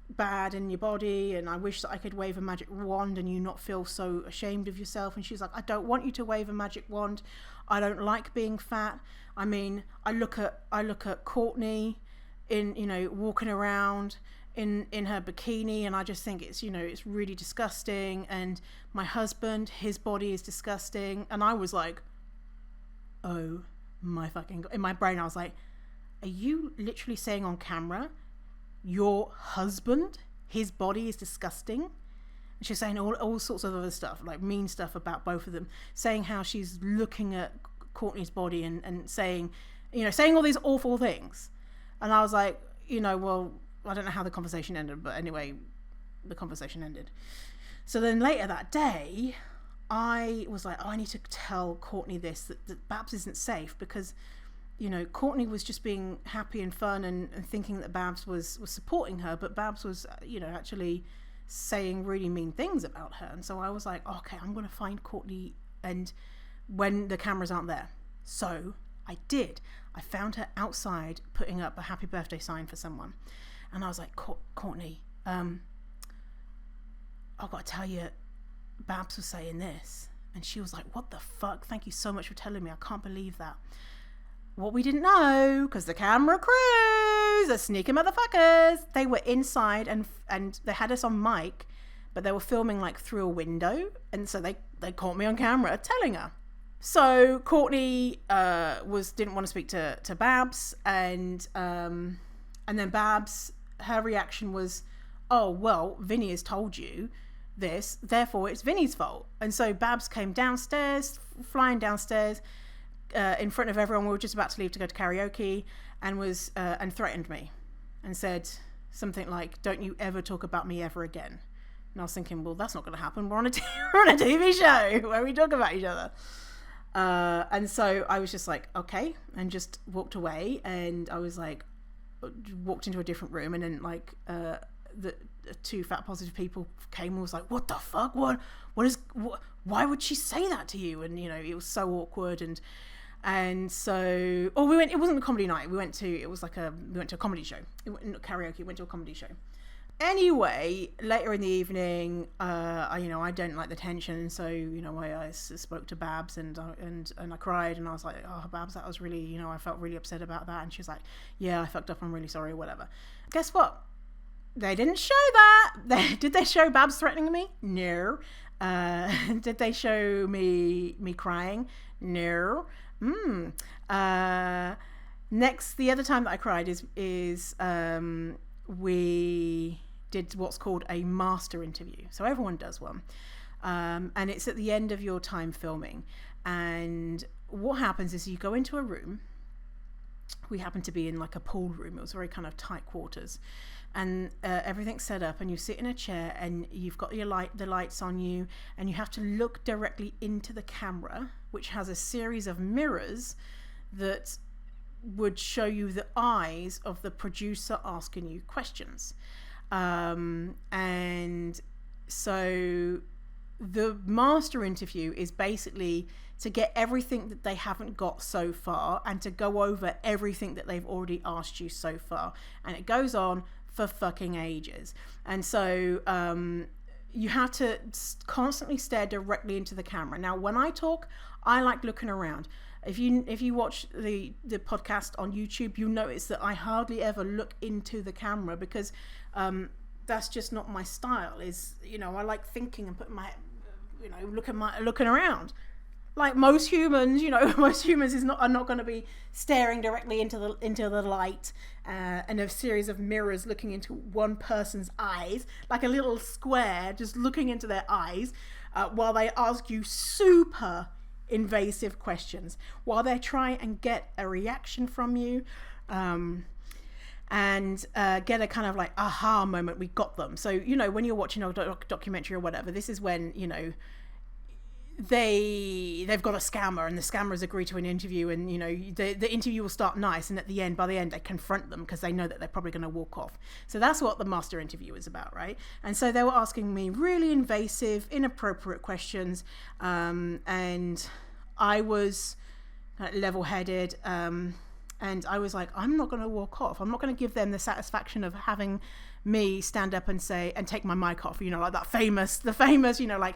bad in your body, and I wish that I could wave a magic wand and you not feel so ashamed of yourself. And she's like, I don't want you to wave a magic wand. I don't like being fat. I mean, I look at Courtney in, walking around in her bikini, and I just think it's it's really disgusting, and my husband, his body is disgusting. And I was like, oh my fucking God. In my brain I was like, are you literally saying on camera your husband, his body is disgusting? And she's saying all sorts of other stuff, like mean stuff about both of them, saying how she's looking at Courtney's body and saying all these awful things. And I was like, well, I don't know how the conversation ended, but anyway, the conversation ended. So then later that day, I was like, oh, I need to tell Courtney this, that Babs isn't safe, because, you know, Courtney was just being happy and fun and thinking that Babs was supporting her, but Babs was, you know, actually saying really mean things about her. And so I was like, okay, I'm going to find Courtney and when the cameras aren't there. So I did. I found her outside putting up a happy birthday sign for someone. And I was like, Courtney, I've got to tell you, Babs was saying this. And she was like, what the fuck? Thank you so much for telling me. I can't believe that. What we didn't know, because the camera crews are sneaky motherfuckers, they were inside and they had us on mic, but they were filming like through a window. And so they caught me on camera telling her. So Courtney didn't want to speak to Babs, and then Babs, her reaction was, oh, well, Vinny has told you this, therefore it's Vinny's fault. And so Babs came downstairs, flying downstairs, in front of everyone. We were just about to leave to go to karaoke, and and threatened me and said something like, don't you ever talk about me ever again. And I was thinking, well, that's not going to happen. We're on a TV show where we talk about each other. And so I was just like, okay, and just walked away. And I was like, walked into a different room, and then like the two fat positive people came and was like, what the fuck? What why would she say that to you? And, you know, it was so awkward. And so, it wasn't a comedy night. We went to a comedy show. Not karaoke, we went to a comedy show. Anyway, later in the evening, I don't like the tension, so, you know, I spoke to Babs and I cried, and I was like, oh, Babs, that was really, you know, I felt really upset about that. And she was like, yeah, I fucked up, I'm really sorry, whatever. Guess what? They didn't show that. Did they show Babs threatening me? No. Did they show me crying? No. Next, the other time that I cried is we did what's called a master interview. So everyone does one. And it's at the end of your time filming. And what happens is you go into a room. We happened to be in like a pool room. It was very kind of tight quarters. And everything's set up, and you sit in a chair, and you've got the lights on you, and you have to look directly into the camera, which has a series of mirrors that would show you the eyes of the producer asking you questions. And so the master interview is basically to get everything that they haven't got so far and to go over everything that they've already asked you so far. And it goes on for fucking ages. And so you have to constantly stare directly into the camera. Now, when I talk, I like looking around. If you watch the podcast on YouTube, you'll notice that I hardly ever look into the camera, because that's just not my style. Is, you know, I like thinking and putting my, you know, looking around. Like most humans, you know, are not going to be staring directly into the light and a series of mirrors looking into one person's eyes, like a little square, just looking into their eyes while they ask you super invasive questions, while they try and get a reaction from you, and get a kind of like aha moment. We got them. So, you know, when you're watching a documentary or whatever, this is when, you know, they've got a scammer, and the scammers agree to an interview, and, you know, the interview will start nice, and by the end they confront them because they know that they're probably going to walk off. So that's what the master interview is about, right? And so they were asking me really invasive, inappropriate questions, and I was level-headed, and I was like, I'm not going to walk off. I'm not going to give them the satisfaction of having me stand up and say, and take my mic off, you know, like the famous, you know, like,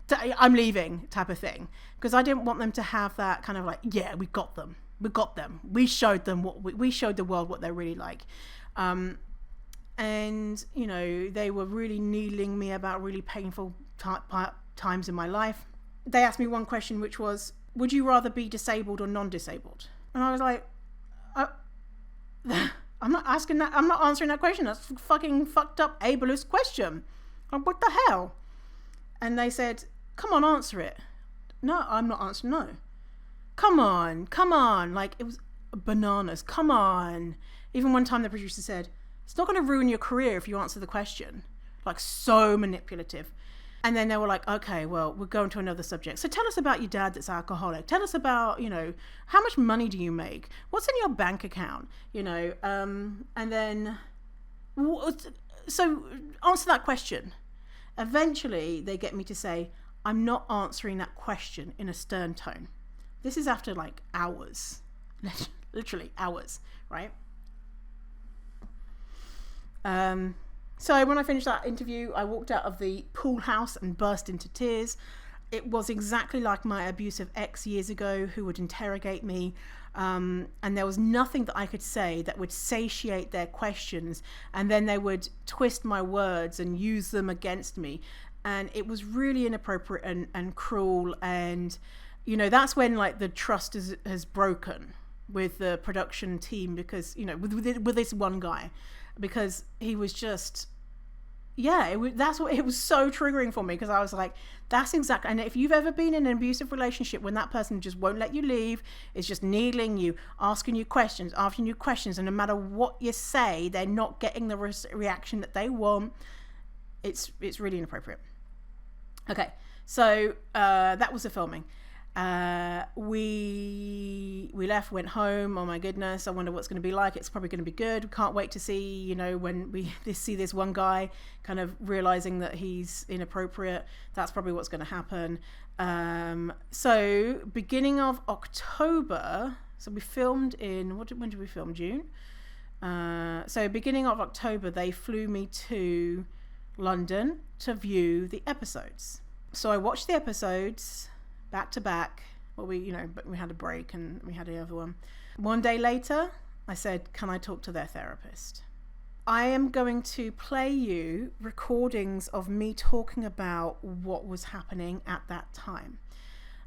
I'm leaving type of thing, because I didn't want them to have that kind of like, yeah, we got them, we showed them we showed the world what they're really like. And, you know, they were really needling me about really painful times in my life. They asked me one question, which was, would you rather be disabled or non-disabled? And I was like, I'm not answering that question. That's a fucking fucked up ableist question. Like, what the hell? And they said, come on, answer it. No, I'm not answering. No. Come on. Like, it was bananas. Come on. Even one time the producer said, it's not going to ruin your career if you answer the question. Like, so manipulative. And then they were like, okay, well, we're going to another subject. So tell us about your dad that's alcoholic. Tell us about, how much money do you make? What's in your bank account? And then, so answer that question. Eventually, they get me to say, I'm not answering that question in a stern tone. This is after like hours, literally hours, right? So when I finished that interview, I walked out of the pool house and burst into tears. It was exactly like my abusive ex years ago, who would interrogate me. And there was nothing that I could say that would satiate their questions. And then they would twist my words and use them against me. And it was really inappropriate and cruel. And, that's when like the trust has broken with the production team, because, with this one guy, because he was just, it was so triggering for me, because I was like, that's exactly. And if you've ever been in an abusive relationship, when that person just won't let you leave, is just needling you, asking you questions, and no matter what you say, they're not getting the reaction that they want. It's really inappropriate. Okay, so that was the filming. We left, went home. Oh my goodness, I wonder what's going to be like. It's probably going to be good. Can't wait to see, when we see this one guy kind of realizing that he's inappropriate. That's probably what's going to happen. So beginning of October, so we filmed in, when did we film? June? So beginning of October, they flew me to London to view the episodes. So I watched the episodes back to back. Well, but we had a break and we had the other one. One day later, I said, can I talk to their therapist? I am going to play you recordings of me talking about what was happening at that time.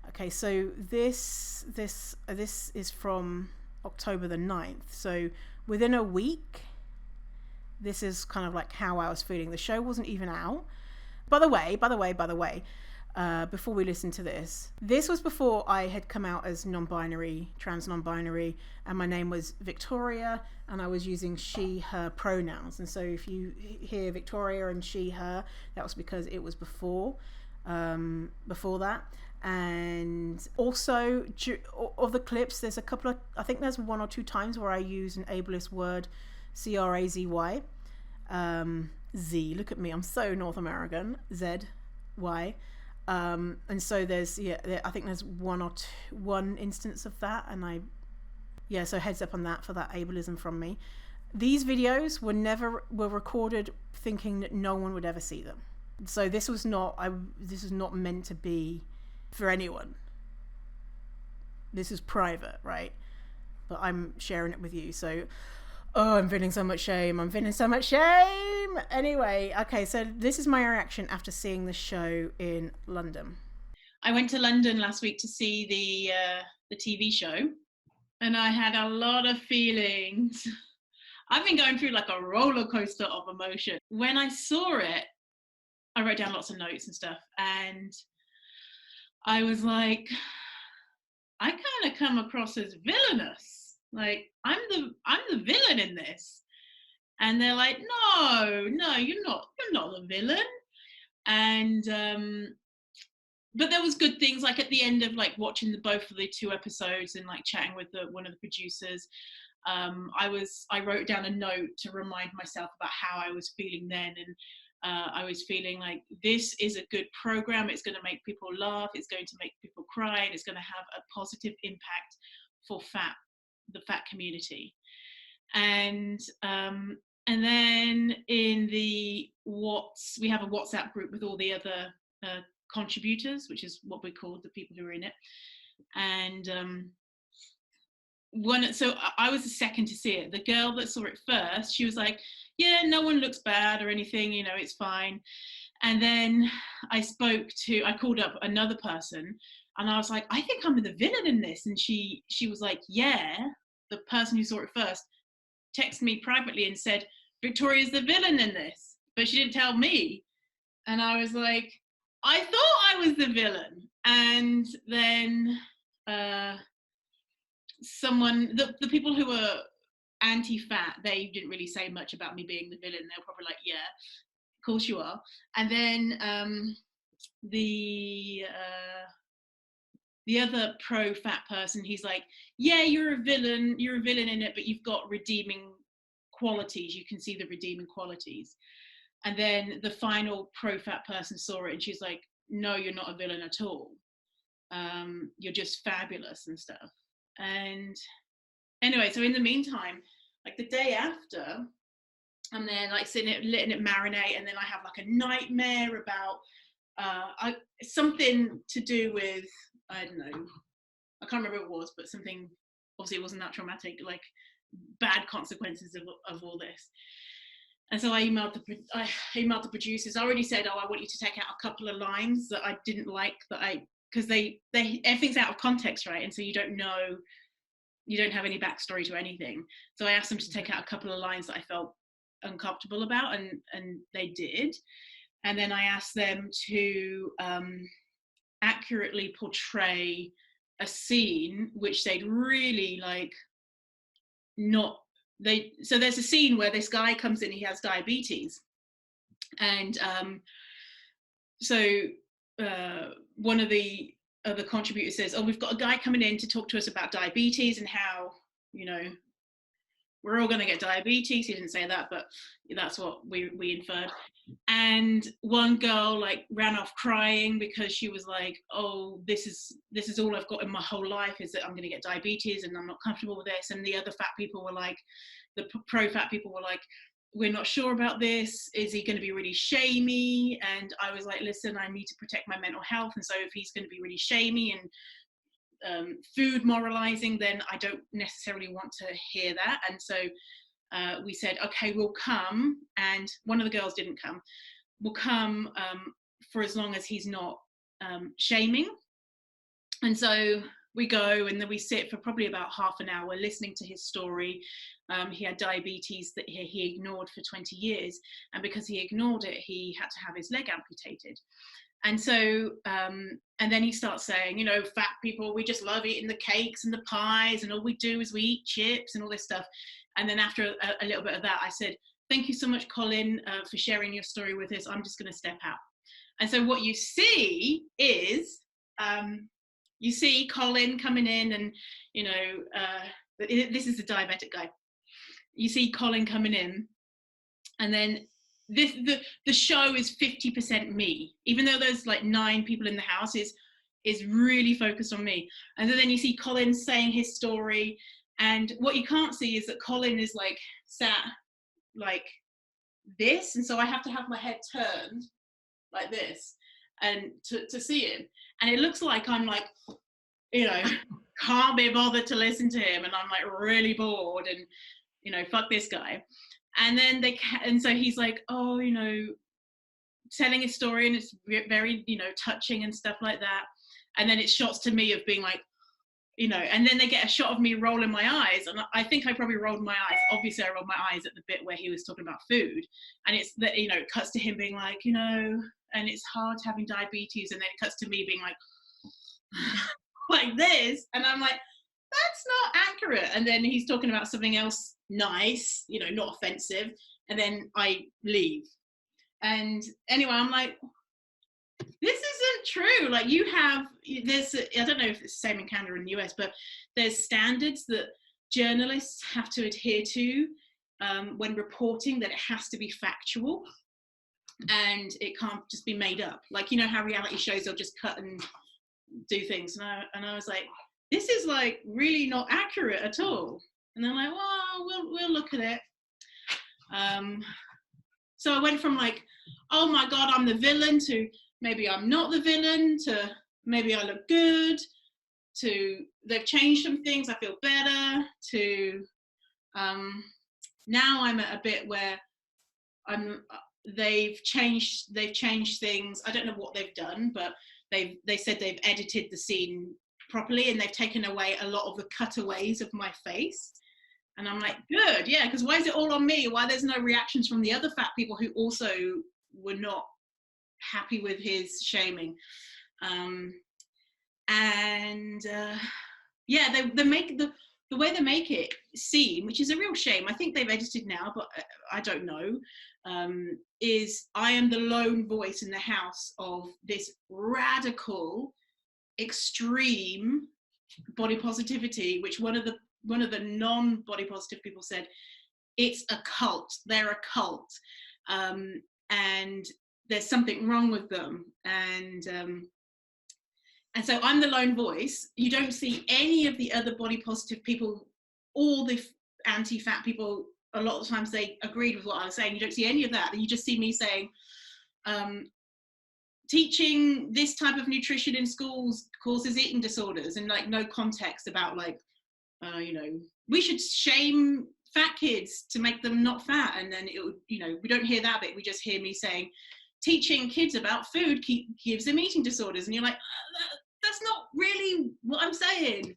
Okay, so this is from October the 9th. So within a week, this is kind of like how I was feeling. The show wasn't even out. By the way, before we listen to this was before I had come out as trans non-binary, and my name was Victoria, and I was using she, her pronouns. And so if you hear Victoria and she, her, that was because it was before that. And also of the clips, there's a couple of, I think there's one or two times where I use an ableist word, CRAZY. Z, look at me, I'm so North American. ZY. And so there's I think there's one instance of that, and so heads up on that for that ableism from me. These videos were recorded thinking that no one would ever see them. So this was not meant to be for anyone. This is private, right? But I'm sharing it with you. So I'm feeling so much shame. Anyway, okay, so this is my reaction after seeing the show in London. I went to London last week to see the TV show, and I had a lot of feelings. I've been going through like a roller coaster of emotion. When I saw it, I wrote down lots of notes and stuff, and I was like, I kind of come across as villainous. Like I'm the villain in this. And they're like, no, you're not the villain. And but there was good things, like at the end of like watching both of the two episodes and like chatting with one of the producers. I wrote down a note to remind myself about how I was feeling then, and I was feeling like this is a good program. It's going to make people laugh. It's going to make people cry. And it's going to have a positive impact for the fat community. And then we have a WhatsApp group with all the other contributors, which is what we call the people who are in it. And so I was the second to see it. The girl that saw it first, she was like, yeah, no one looks bad or anything, it's fine. And then I called up another person, and I was like, I think I'm the villain in this. And she was like, yeah, the person who saw it first texted me privately and said, Victoria's the villain in this, but she didn't tell me. And I was like, I thought I was the villain. And then the people who were anti-fat, they didn't really say much about me being the villain. They were probably like, yeah, of course you are. And then the other pro fat person, he's like, yeah, you're a villain in it, but you've got redeeming qualities. You can see the redeeming qualities. And then the final pro fat person saw it and she's like, no, you're not a villain at all. You're just fabulous and stuff. And anyway, so in the meantime, like the day after, I'm there like letting it marinate, and then I have like a nightmare about something to do with, I don't know, I can't remember what it was, but something, obviously it wasn't that traumatic, like bad consequences of all this. And so I emailed the producers. I already said, I want you to take out a couple of lines that I didn't like, because they everything's out of context, right? And so you don't have any backstory to anything. So I asked them to take out a couple of lines that I felt uncomfortable about, and they did. And then I asked them to accurately portray a scene which they'd really like so there's a scene where this guy comes in, he has diabetes, and so one of the other contributors says, we've got a guy coming in to talk to us about diabetes and how, we're all going to get diabetes. He didn't say that, but that's what we inferred. And one girl like ran off crying because she was like, oh, this is all I've got in my whole life, is that I'm going to get diabetes and I'm not comfortable with this. And the other fat people were like, the pro fat people were like, we're not sure about this. Is he going to be really shamey? And I was like, listen, I need to protect my mental health. And so if he's going to be really shamey and food moralizing, then I don't necessarily want to hear that. And so we said, okay, we'll come. And one of the girls didn't come. We'll come for as long as he's not shaming. And so we go, and then we sit for probably about half an hour listening to his story. He had diabetes that he ignored for 20 years. And because he ignored it, he had to have his leg amputated. And so, and then he starts saying, fat people, we just love eating the cakes and the pies, and all we do is we eat chips and all this stuff. And then after a little bit of that, I said, thank you so much, Colin, for sharing your story with us. I'm just going to step out. And so what you see is, you see Colin coming in, and, this is the diabetic guy. You see Colin coming in, and then the show is 50% me, even though there's like 9 people in the house, is really focused on me. And then you see Colin saying his story, and what you can't see is that Colin is like sat like this, and so I have to have my head turned like this and to see him, and it looks like I'm like, can't be bothered to listen to him, and I'm like really bored, and fuck this guy. And then and so he's like, oh, telling his story, and it's very, touching and stuff like that. And then it shots to me of being like, and then they get a shot of me rolling my eyes. And I think I probably rolled my eyes. Obviously, I rolled my eyes at the bit where he was talking about food. And it's that, it cuts to him being like, and it's hard having diabetes. And then it cuts to me being like, like this. And I'm like, that's not accurate. And then he's talking about something else nice, not offensive. And then I leave. And anyway, I'm like, this isn't true. Like I don't know if it's the same in Canada and the US, but there's standards that journalists have to adhere to when reporting, that it has to be factual and it can't just be made up. Like, how reality shows, they'll just cut and do things. And I was like, this is like really not accurate at all. And they're like, well, we'll look at it. So I went from like, oh my God, I'm the villain, to maybe I'm not the villain, to maybe I look good, to they've changed some things, I feel better, to now I'm at a bit where they've changed things. I don't know what they've done, but they said they've edited the scene properly, and they've taken away a lot of the cutaways of my face. And I'm like, good, yeah, because why is it all on me? Why there's no reactions from the other fat people who also were not happy with his shaming? Yeah, they make the way they make it seem, which is a real shame, I think they've edited now, but I don't know, is I am the lone voice in the house of this radical, extreme body positivity, which one of the non-body positive people said, it's a cult, they're a cult, and there's something wrong with them. And so I'm the lone voice. You don't see any of the other body positive people, all the anti-fat people, a lot of times they agreed with what I was saying. You don't see any of that. You just see me saying, teaching this type of nutrition in schools causes eating disorders, and like no context about like, we should shame fat kids to make them not fat. And then it would, we don't hear that bit. We just hear me saying, teaching kids about food gives them eating disorders. And you're like, that's not really what I'm saying.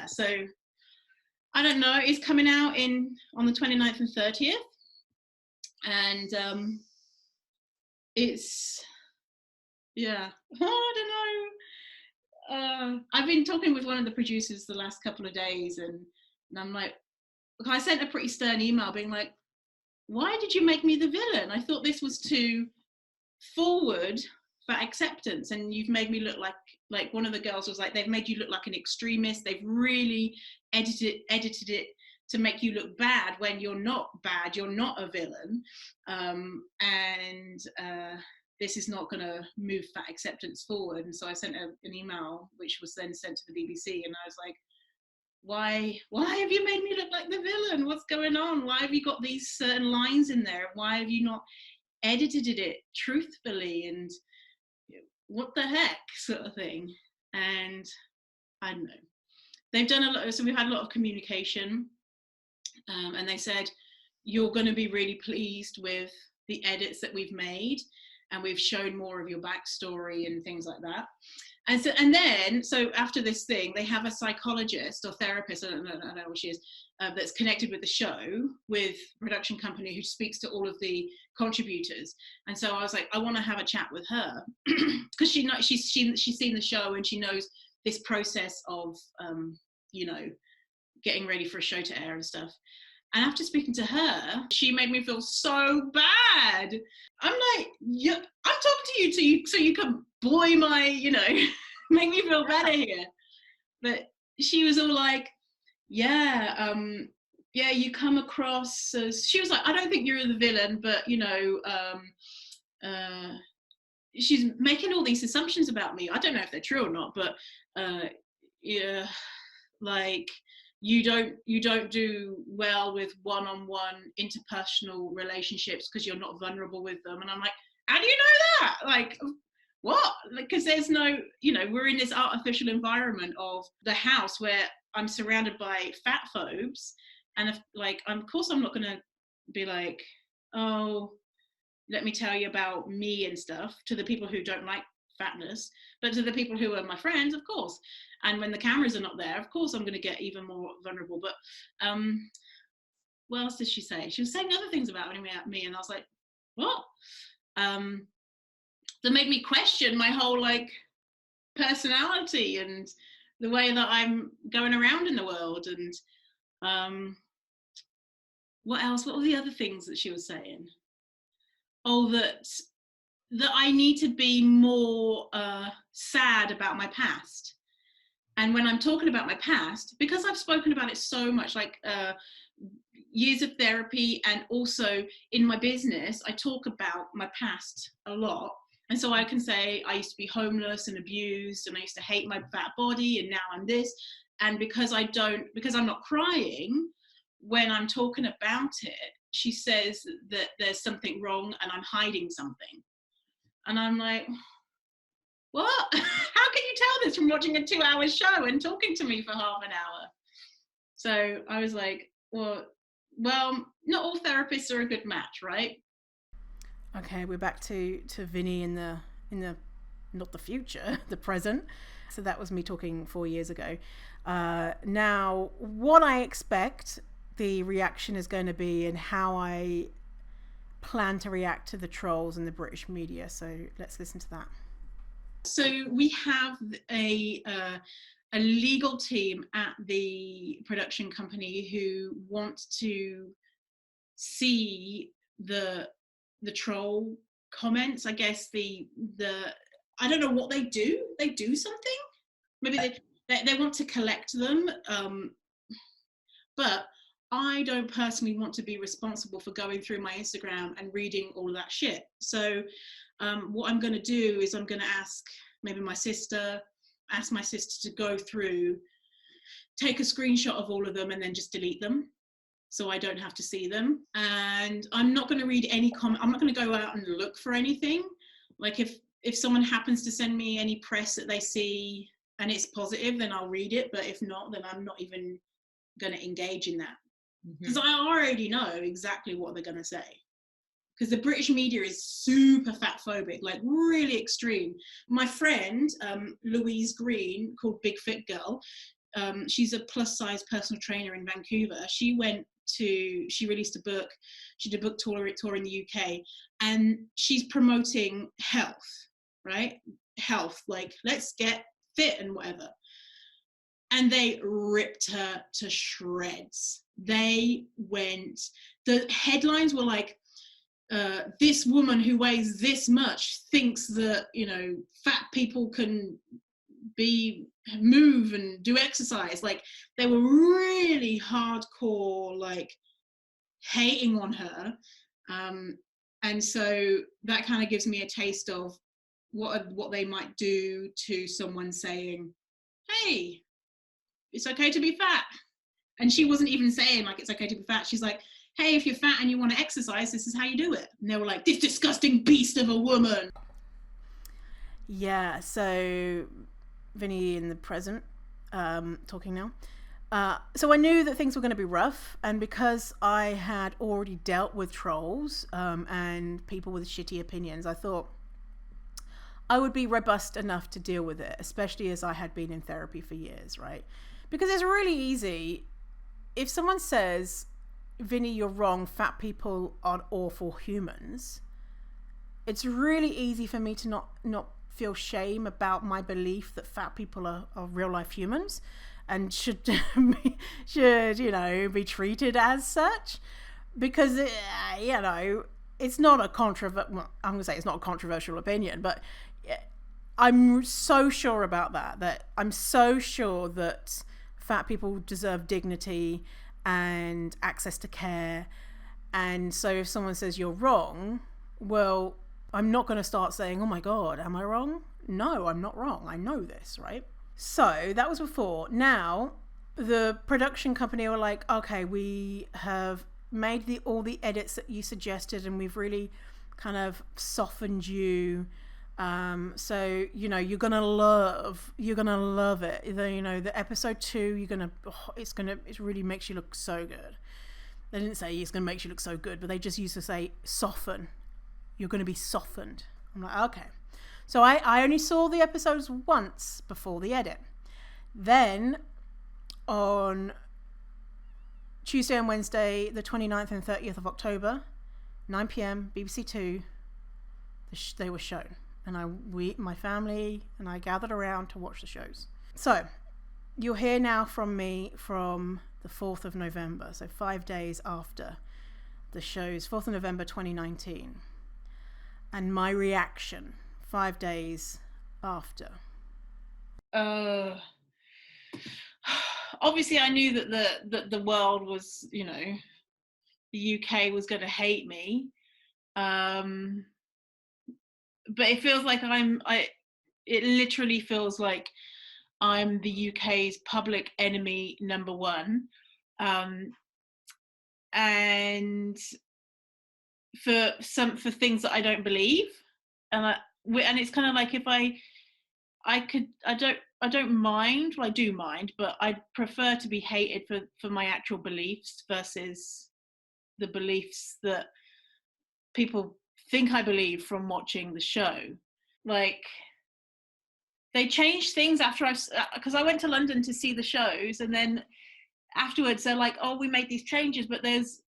So I don't know. It's coming out on the 29th and 30th. And it's, I don't know. I've been talking with one of the producers the last couple of days, and I'm like, I sent a pretty stern email being like, why did you make me the villain? I thought this was to forward for acceptance, and you've made me look like one of the girls was like, they've made you look like an extremist. They've really edited it to make you look bad when you're not bad. You're not a villain. This is not going to move fat acceptance forward. And so I sent an email, which was then sent to the BBC, and I was like, why have you made me look like the villain? What's going on? Why have you got these certain lines in there? Why have you not edited it truthfully? And what the heck, sort of thing. And I don't know. They've done a lot, so we've had a lot of communication, and they said, you're going to be really pleased with the edits that we've made, and we've shown more of your backstory and things like that. And then after this thing, they have a psychologist or therapist, I don't know what she is, that's connected with the show, with production company, who speaks to all of the contributors. And so I was like, I want to have a chat with her because she's seen the show, and she knows this process of getting ready for a show to air and stuff. And after speaking to her, she made me feel so bad. I'm like, I'm talking to you so you can buoy my, make me feel better here. But she was all like, you come across as, she was like, I don't think you're the villain, but, she's making all these assumptions about me. I don't know if they're true or not, but like, you don't do well with one-on-one interpersonal relationships because you're not vulnerable with them. And I'm like, how do you know that? Like, what? Because there's no, we're in this artificial environment of the house where I'm surrounded by fat phobes, and of course I'm not going to be like, oh, let me tell you about me and stuff to the people who don't like fatness, but to the people who are my friends, of course. And when the cameras are not there, of course I'm going to get even more vulnerable. But what else did she say? She was saying other things about me, and I was like, what? That made me question my whole personality and the way that I'm going around in the world. And what else? What were the other things that she was saying? Oh, that I need to be more sad about my past. And when I'm talking about my past, because I've spoken about it so much, years of therapy, and also in my business, I talk about my past a lot. And so I can say I used to be homeless and abused, and I used to hate my fat body, and now I'm this. And because I'm not crying when I'm talking about it, she says that there's something wrong and I'm hiding something. And I'm like, what? How can you tell this from watching a 2-hour show and talking to me for half an hour? So I was like, well, not all therapists are a good match, right? Okay, we're back to Vinny in the not the future, the present. So that was me talking 4 years ago. Now, what I expect the reaction is going to be, and how I plan to react to the trolls in the British media. So let's listen to that. So we have a a legal team at the production company who want to see the troll comments. I guess the I don't know what they do. They do something. Maybe they want to collect them. But I don't personally want to be responsible for going through my Instagram and reading all of that shit. So what I'm going to do is I'm going to ask maybe my sister to go through, take a screenshot of all of them and then just delete them, so I don't have to see them. And I'm not going to read any comment. I'm not going to go out and look for anything. Like if someone happens to send me any press that they see and it's positive, then I'll read it. But if not, then I'm not even going to engage in that, because I already know exactly what they're going to say. Because the British media is super fat phobic, like really extreme. My friend, Louise Green, called Big Fit Girl, she's a plus size personal trainer in Vancouver. She released a book. She did a book tour in the UK, and she's promoting health, right? Health, like let's get fit and whatever. And they ripped her to shreds. The headlines were like, this woman who weighs this much thinks that, fat people can move and do exercise. Like, they were really hardcore, like, hating on her. And so that kind of gives me a taste of what they might do to someone saying, hey, it's okay to be fat. And she wasn't even saying like it's okay to be fat. She's like, hey, if you're fat and you want to exercise, this is how you do it. And they were like, this disgusting beast of a woman. Yeah, so Vinny in the present, talking now. So I knew that things were going to be rough, and because I had already dealt with trolls and people with shitty opinions, I thought I would be robust enough to deal with it, especially as I had been in therapy for years, right? Because it's really easy. If someone says, Vinny, you're wrong, fat people are awful humans, it's really easy for me to not feel shame about my belief that fat people are real life humans and should be treated as such, because it's not a I'm gonna say it's not a controversial opinion, but I'm so sure about that I'm so sure that fat people deserve dignity and access to care. And so if someone says you're wrong, well, I'm not going to start saying, oh my God, am I wrong? No, I'm not wrong. I know this, right? So that was before. Now, the production company were like, okay, we have made all the edits that you suggested, and we've really kind of softened you. So, you're going to love it. The episode 2, it really makes you look so good. They didn't say it's going to make you look so good, but they just used to say soften. You're going to be softened. I'm like, okay. So I only saw the episodes once before the edit. Then on Tuesday and Wednesday, the 29th and 30th of October, 9 p.m, BBC 2, they were shown. And my family and I gathered around to watch the shows. So you'll hear now from me from the 4th of November, so 5 days after the shows, 4th of November 2019. And my reaction 5 days after. Obviously I knew that the world was, the UK was going to hate me. But it feels like it literally feels like I'm the UK's public enemy number one. And for things that I don't believe. And it's kind of like, if I don't mind, well, I do mind, but I prefer to be hated for my actual beliefs versus the beliefs that people think I believe from watching the show. Like, they changed things after because I went to London to see the shows, and then afterwards they're like, oh, we made these changes, but there's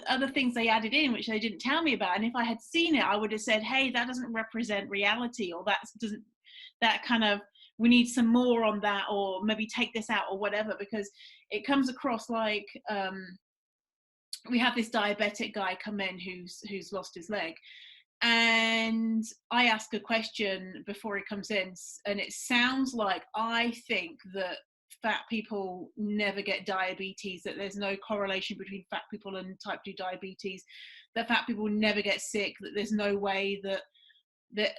other things they added in which they didn't tell me about. And if I had seen it, I would have said, hey, that doesn't represent reality, or that doesn't that kind of, we need some more on that, or maybe take this out or whatever, because it comes across like we have this diabetic guy come in who's lost his leg, and I ask a question before he comes in, and it sounds like I think that fat people never get diabetes, that there's no correlation between fat people and type 2 diabetes, that fat people never get sick, that there's no way that that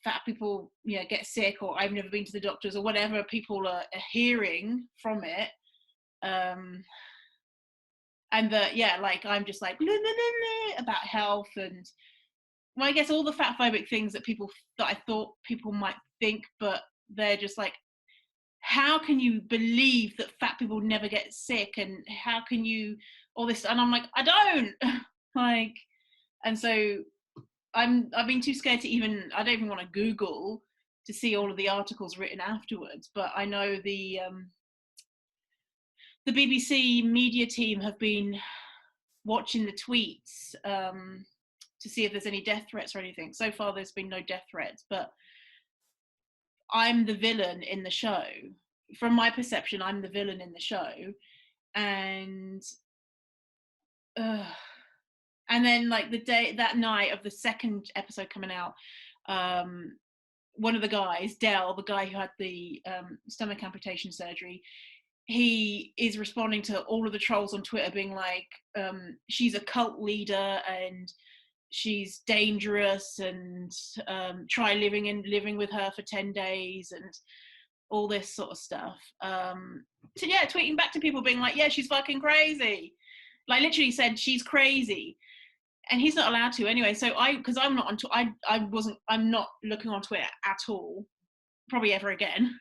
fat people get sick, or I've never been to the doctors, or whatever people are hearing from it. And that, like, I'm just like about health, and well, I guess all the fat phobic things that I thought people might think, but they're just like, how can you believe that fat people never get sick, and how can you all this? And I'm like, I don't like, and so I've been too scared to I don't even want to Google to see all of the articles written afterwards. But I know the BBC media team have been watching the tweets to see if there's any death threats or anything. So far, there's been no death threats, but I'm the villain in the show. From my perception, I'm the villain in the show. And then, like, that night of the second episode coming out, one of the guys, Dell, the guy who had the stomach amputation surgery, he is responding to all of the trolls on Twitter being like, she's a cult leader and she's dangerous, and try living with her for 10 days and all this sort of stuff. So tweeting back to people being like, yeah, she's fucking crazy. Like, literally said she's crazy. And he's not allowed to anyway. So because I'm not on I'm not looking on Twitter at all, probably ever again.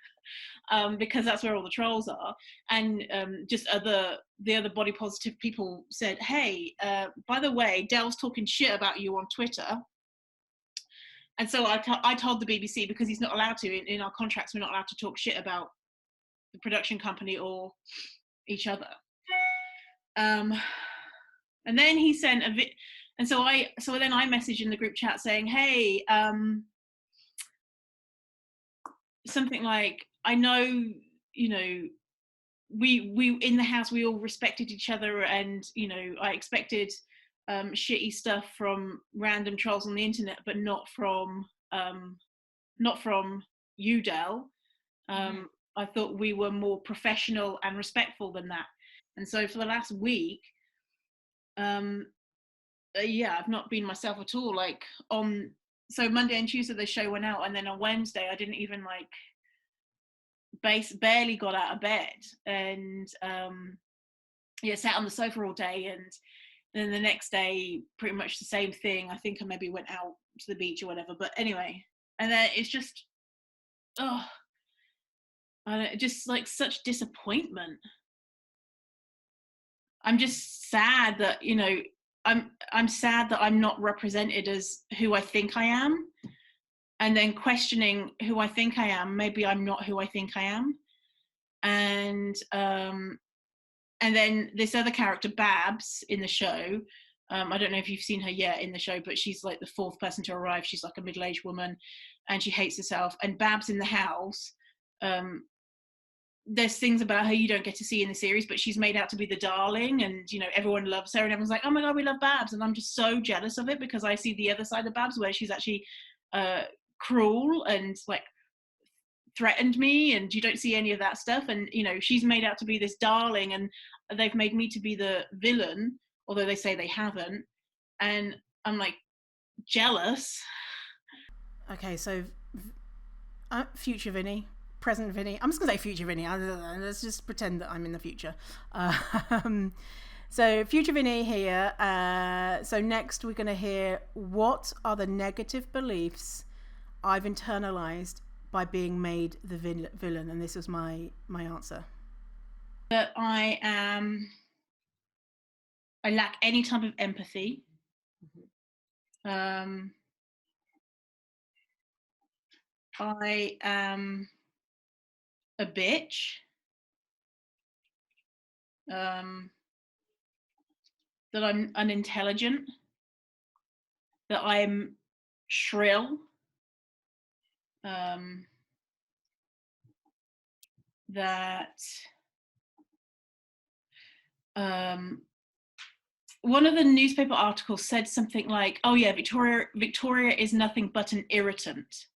Because that's where all the trolls are. And just the other body positive people said, hey, by the way, Dell's talking shit about you on Twitter. And so I told the BBC, because he's not allowed to, in our contracts, we're not allowed to talk shit about the production company or each other. And then he sent and so then I messaged in the group chat saying, hey, something like, I know, we in the house, we all respected each other, and I expected shitty stuff from random trolls on the internet, but not from you, Del. I thought we were more professional and respectful than that. And so for the last week, I've not been myself at all. Like, so Monday and Tuesday the show went out, and then on Wednesday I didn't even barely got out of bed, and sat on the sofa all day, and then the next day pretty much the same thing. I think I maybe went out to the beach or whatever, but anyway. And then it's just just like such disappointment. I'm just sad that I'm sad that I'm not represented as who I think I am, and then questioning who I think I am. Maybe I'm not who I think I am. And then this other character, Babs, in the show, I don't know if you've seen her yet in the show, but she's like the fourth person to arrive. She's like a middle-aged woman, and she hates herself. And Babs in the house, there's things about her you don't get to see in the series, but she's made out to be the darling, and everyone loves her, and everyone's like, oh my god, we love Babs. And I'm just so jealous of it, because I see the other side of Babs, where she's actually cruel and like threatened me, and you don't see any of that stuff. And she's made out to be this darling, and they've made me to be the villain, although they say they haven't. And I'm like jealous. Okay, so future Vinny, present Vinny. I'm just gonna say future Vinny. Let's just pretend that I'm in the future. So future Vinny here. So next we're gonna hear, what are the negative beliefs I've internalized by being made the villain? And this was my answer. That I lack any type of empathy. I am a bitch. That I'm unintelligent. That I'm shrill. that one of the newspaper articles said something like, "Oh yeah, Victoria is nothing but an irritant,"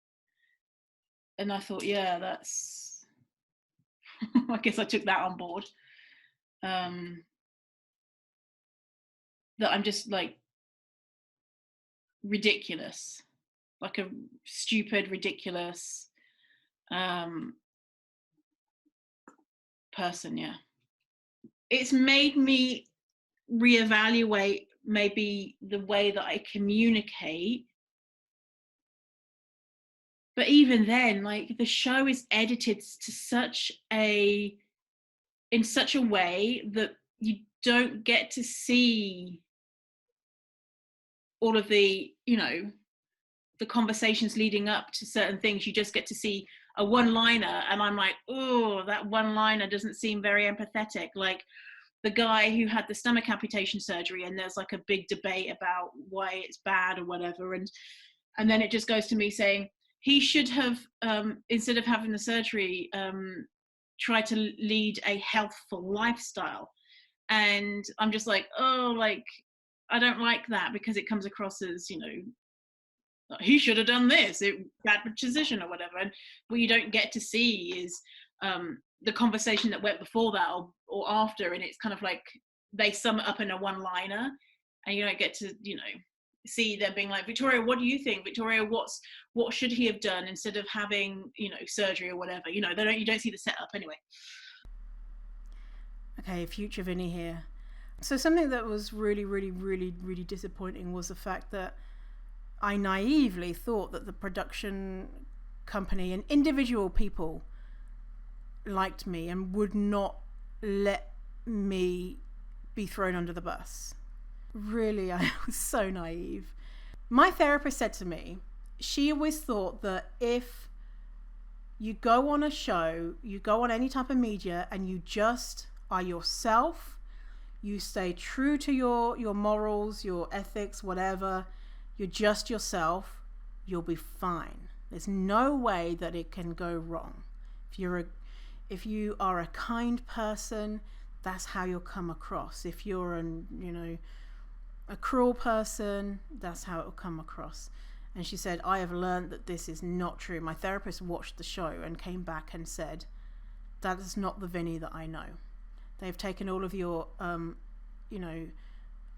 and I thought, yeah, that's. I guess I took that on board. That I'm just like ridiculous, like a stupid, ridiculous person. Yeah, it's made me reevaluate maybe the way that I communicate. But even then, like the show is edited to in such a way that you don't get to see all of the, the conversations leading up to certain things. You just get to see a one-liner, and I'm like, oh, that one-liner doesn't seem very empathetic. Like the guy who had the stomach amputation surgery, and there's like a big debate about why it's bad or whatever, and then it just goes to me saying he should have, instead of having the surgery, try to lead a healthful lifestyle. And I'm just like, oh, like I don't like that, because it comes across as, he should have done this, bad position or whatever. And what you don't get to see is the conversation that went before that or after, and it's kind of like they sum it up in a one-liner, and you don't get to, see them being like, Victoria, what do you think? Victoria, what should he have done instead of having, surgery or whatever? You don't see the setup anyway. Okay, future Vinny here. So something that was really, really, really, really disappointing was the fact that I naively thought that the production company and individual people liked me and would not let me be thrown under the bus. Really, I was so naive. My therapist said to me, she always thought that if you go on a show, you go on any type of media, and you just are yourself, you stay true to your morals, your ethics, whatever, you're just yourself, you'll be fine. There's no way that it can go wrong. If you are a kind person, that's how you'll come across. If you're a cruel person, that's how it'll come across. And she said, I have learned that this is not true. My therapist watched the show and came back and said, that is not the Vinny that I know. They've taken all of your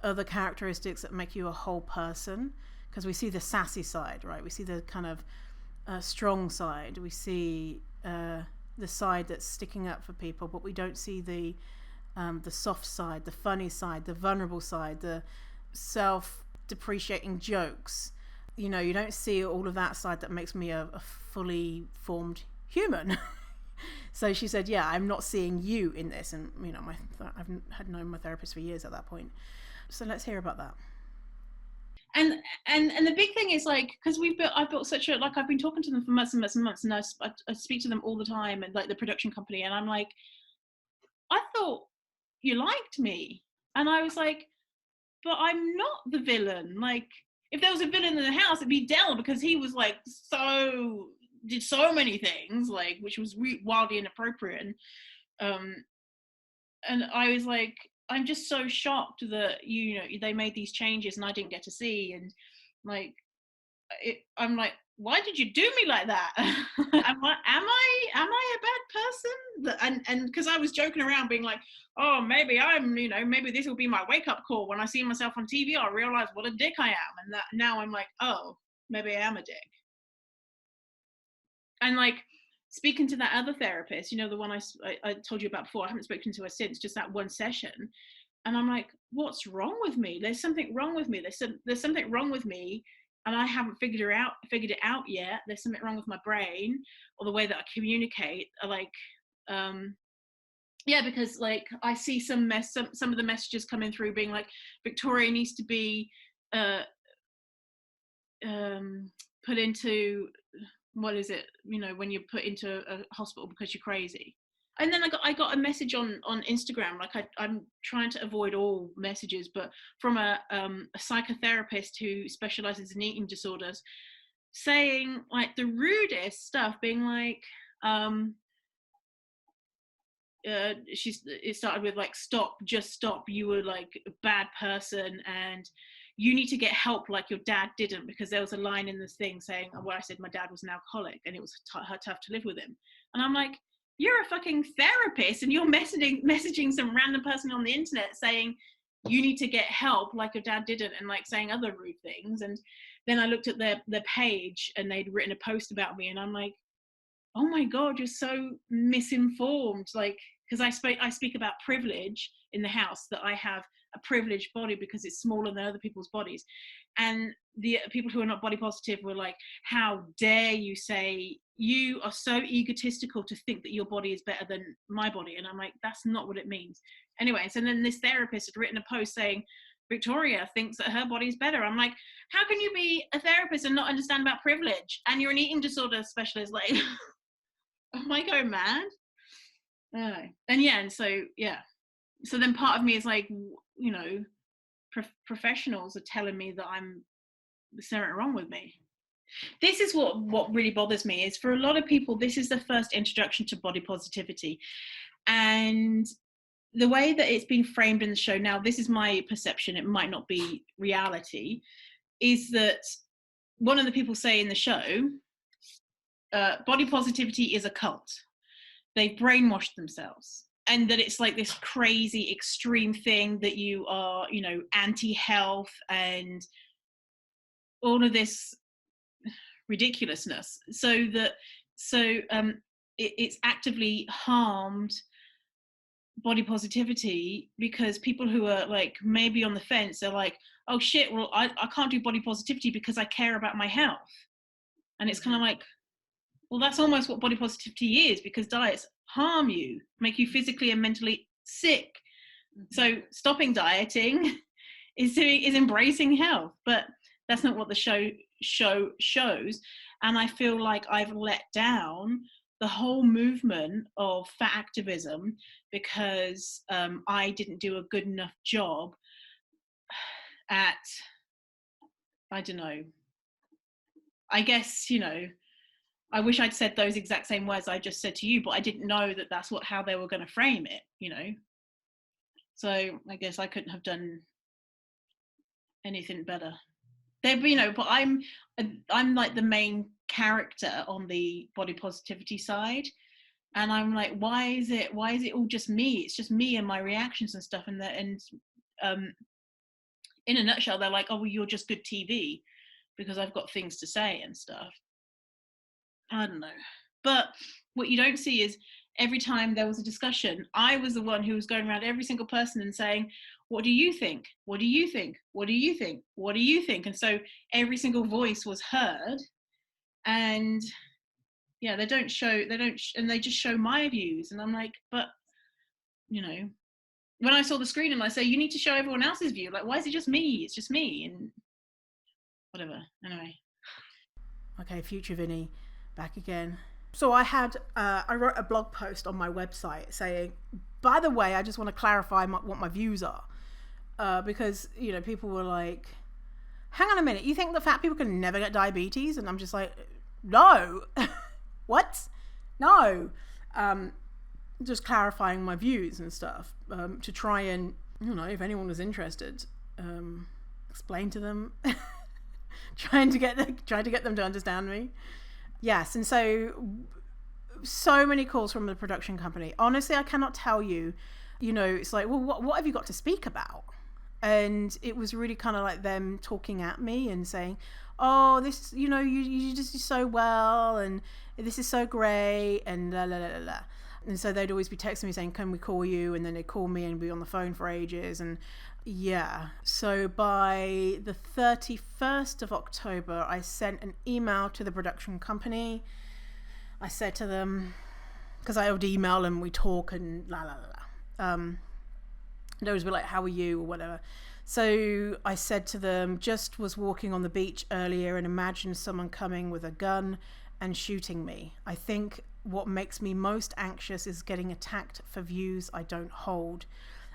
other characteristics that make you a whole person, because we see the sassy side, right? We see the kind of strong side. We see the side that's sticking up for people, but we don't see the soft side, the funny side, the vulnerable side, the self-depreciating jokes. You don't see all of that side that makes me a fully formed human. So she said, yeah, I'm not seeing you in this. And I've had known my therapist for years at that point. So let's hear about that. And the big thing is, like, because I've built such a, like, I've been talking to them for months and months and months, and I speak to them all the time, and like the production company, and I'm like, I thought you liked me. And I was like, but I'm not the villain. Like, if there was a villain in the house, it'd be Dell, because he was like did so many things, like, which was wildly inappropriate. And I was like, I'm just so shocked that they made these changes and I didn't get to see. And like, I'm like, why did you do me like that? am I a bad person? And because I was joking around being like, oh, maybe maybe this will be my wake-up call. When I see myself on TV, I'll realize what a dick I am. And that now I'm like, oh, maybe I am a dick. And like, speaking to that other therapist, the one I told you about before, I haven't spoken to her since, just that one session. And I'm like, what's wrong with me? There's something wrong with me. There's something wrong with me, and I haven't figured it out yet. There's something wrong with my brain or the way that I communicate. Like, yeah, because like I see some of the messages coming through being like, Victoria needs to be put into, what is it, when you're put into a hospital because you're crazy. And then I got a message on Instagram, like I'm trying to avoid all messages, but from a psychotherapist who specializes in eating disorders. saying like the rudest stuff, being like, it started with like, stop, just stop, you were like a bad person and you need to get help like your dad didn't, because there was a line in this thing saying where I said my dad was an alcoholic and it was tough to live with him, and I'm like, you're a fucking therapist and you're messaging some random person on the internet saying you need to get help like your dad didn't, and like saying other rude things. And then I looked at their page and they'd written a post about me, and I'm like, oh my god, you're so misinformed. Like, because I speak about privilege in the house, that I have a privileged body because it's smaller than other people's bodies, and the people who are not body positive were like, how dare you say, you are so egotistical to think that your body is better than my body. And I'm like, that's not what it means. Anyway, so then this therapist had written a post saying Victoria thinks that her body's better. I'm like, how can you be a therapist and not understand about privilege, and you're an eating disorder specialist? Like, am I going mad? And so then part of me is like, you know, professionals are telling me that there's something wrong with me. This is what really bothers me, is for a lot of people this is the first introduction to body positivity, and the way that it's been framed in the show, now this is my perception, it might not be reality, is that one of the people say in the show, body positivity is a cult. They've brainwashed themselves, and that it's like this crazy extreme thing, that you are, you know, anti-health and all of this ridiculousness. It's actively harmed body positivity, because people who are like maybe on the fence are like, oh shit, well I can't do body positivity because I care about my health. And it's kind of like, well, that's almost what body positivity is, because diets harm you, make you physically and mentally sick. So stopping dieting is embracing health, but that's not what the show shows. And I feel like I've let down the whole movement of fat activism because I didn't do a good enough job at, I don't know, I guess, you know, I wish I'd said those exact same words I just said to you, but I didn't know that that's how they were going to frame it, you know. So I guess I couldn't have done anything better. You know, but I'm like the main character on the body positivity side, and I'm like, why is it all just me? It's just me and my reactions and stuff, and in a nutshell, they're like, oh well, you're just good TV because I've got things to say and stuff. I don't know. But what you don't see is every time there was a discussion, I was the one who was going around every single person and saying, what do you think? What do you think? What do you think? What do you think? And so every single voice was heard. And yeah, they just show my views. And I'm like, but, you know, when I saw the screen and I say, you need to show everyone else's view. Like, why is it just me? It's just me. And whatever. Anyway. Okay, future Vinny, back again. So I wrote a blog post on my website saying, by the way, I just want to clarify what my views are. Because, you know, people were like, hang on a minute, you think that fat people can never get diabetes? And I'm just like, no. What? No. Just clarifying my views and stuff, to try and, you know, if anyone was interested, explain to them, trying to get them to understand me. Yes, and so many calls from the production company. Honestly, I cannot tell you. You know, it's like, well, what have you got to speak about? And it was really kind of like them talking at me and saying, oh, this, you know, you just do so well, and this is so great, and la la la la. And so they'd always be texting me saying, can we call you? And then they'd call me and be on the phone for ages. And yeah, so by the 31st of October, I sent an email to the production company. I said to them, because I would email and we talk and la la la la. They always be like, how are you, or whatever. So I said to them, just was walking on the beach earlier and imagined someone coming with a gun and shooting me. I think what makes me most anxious is getting attacked for views I don't hold.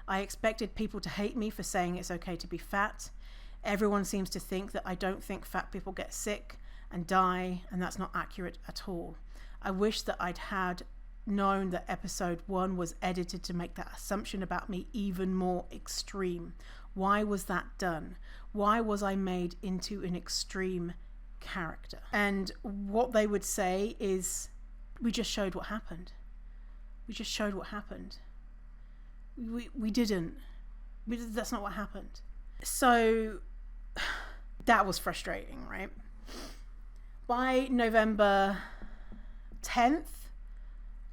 I expected people to hate me for saying it's okay to be fat. Everyone seems to think that I don't think fat people get sick. and die, and that's not accurate at all. I wish that I'd had known that episode 1 was edited to make that assumption about me even more extreme. Why was that done? Why was I made into an extreme character? And what they would say is, we just showed what happened. We just showed what happened. We didn't. That's not what happened. So that was frustrating, right? By November 10th,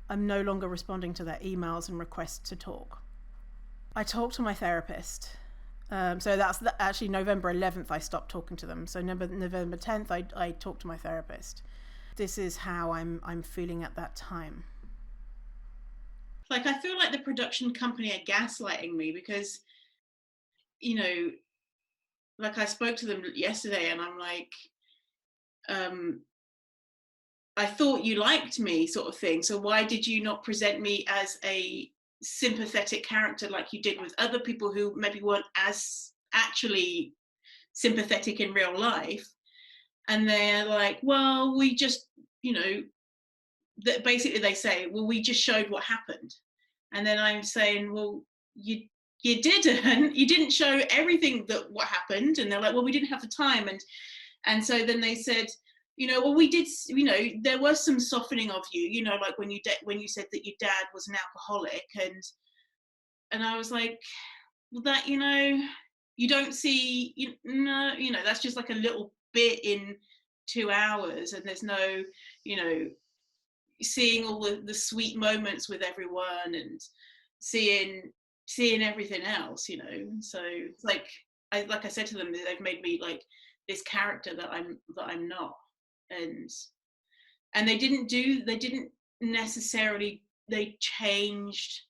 I'm no longer responding to their emails and requests to talk. I talked to my therapist. So that's actually November 11th I stopped talking to them. So November 10th I talked to my therapist. This is how I'm feeling at that time. Like, I feel like the production company are gaslighting me because, you know, like I spoke to them yesterday and I'm like, I thought you liked me, sort of thing. So why did you not present me as a sympathetic character like you did with other people who maybe weren't as actually sympathetic in real life? And they're like, well, we just, you know, basically they say, well, we just showed what happened. And then I'm saying, well, you didn't show everything that what happened. And they're like, well, we didn't have the time. And so then they said, you know, well, we did, you know, there was some softening of you, you know, like when you said that your dad was an alcoholic. And I was like, well, that, you know, you don't see, you know, that's just like a little bit in 2 hours, and there's no, you know, seeing all the sweet moments with everyone and seeing everything else, you know. So it's like I said to them, they've made me like this character that I'm not. And they didn't necessarily, they changed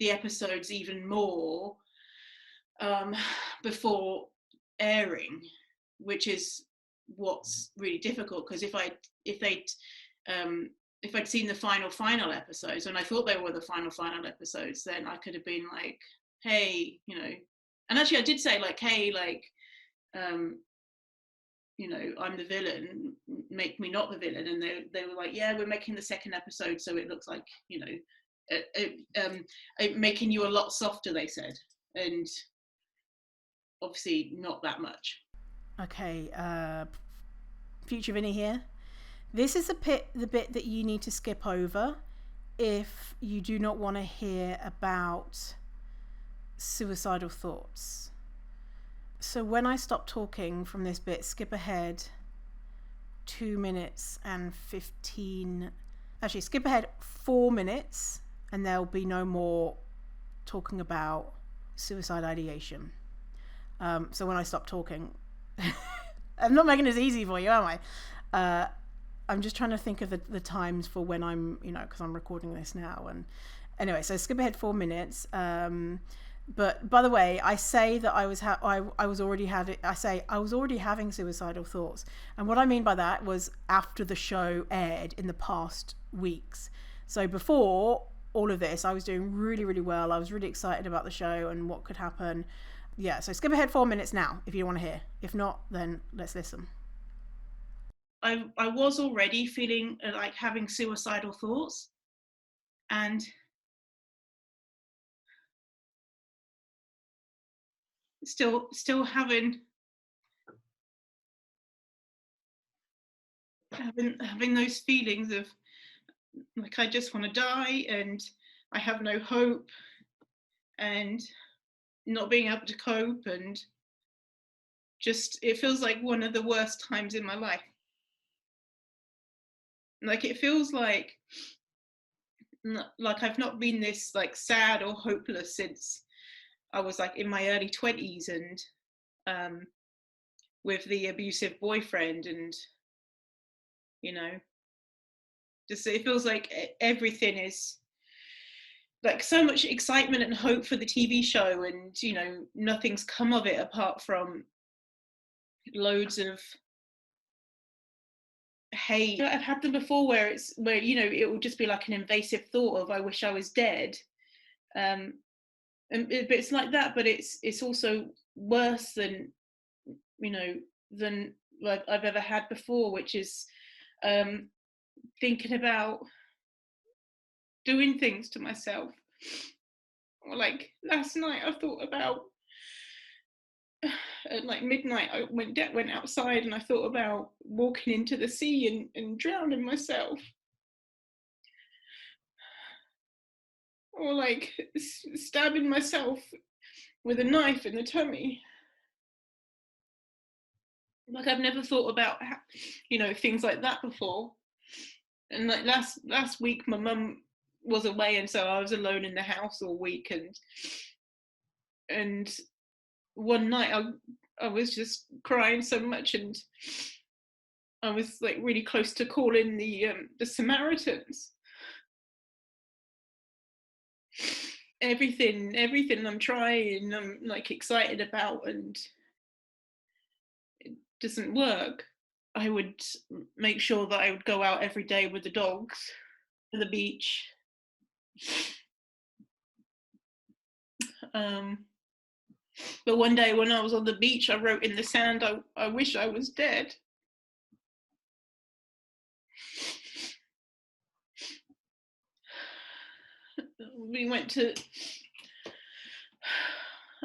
the episodes even more before airing, which is what's really difficult, because if I'd seen the final episodes and I thought they were the final episodes, then I could have been like, hey, you know, and actually I did say like, hey, like, you know, I'm the villain, make me not the villain. And they were like, yeah, we're making the second episode so it looks like, you know, making you a lot softer, they said. And obviously not that much. Okay, future Vinny here. This is the bit that you need to skip over if you do not want to hear about suicidal thoughts. So when I stop talking from this bit, skip ahead 2 minutes and 15. Actually, skip ahead 4 minutes, and there'll be no more talking about suicide ideation. So when I stop talking, I'm not making this easy for you, am I? I'm just trying to think of the times for when I'm, you know, because I'm recording this now. And anyway, so skip ahead 4 minutes. But by the way, I say that I was already having suicidal thoughts, and what I mean by that was after the show aired in the past weeks. So before all of this, I was doing really, really well. I was really excited about the show and what could happen. Yeah, so skip ahead 4 minutes now if you want to hear. If not, then let's listen. I was already feeling like having suicidal thoughts, and still having those feelings of like, I just want to die and I have no hope and not being able to cope, and just, it feels like one of the worst times in my life. Like, it feels like I've not been this like sad or hopeless since I was like in my early 20s, and with the abusive boyfriend, and you know, just, it feels like everything is like so much excitement and hope for the TV show, and you know, nothing's come of it apart from loads of hate. I've had them before where you know, it will just be like an invasive thought of I wish I was dead, but it's like that, but it's also worse than, you know, than I've ever had before, which is thinking about doing things to myself. Or like last night, I thought about at like midnight. I went outside and I thought about walking into the sea and drowning myself, or like stabbing myself with a knife in the tummy. Like I've never thought about things like that before. And like last week, my mum was away, and so I was alone in the house all week. And one night, I was just crying so much, and I was like really close to calling the Samaritans. Everything I'm trying, I'm like excited about, and it doesn't work. I would make sure that I would go out every day with the dogs to the beach. But one day when I was on the beach, I wrote in the sand, I wish I was dead.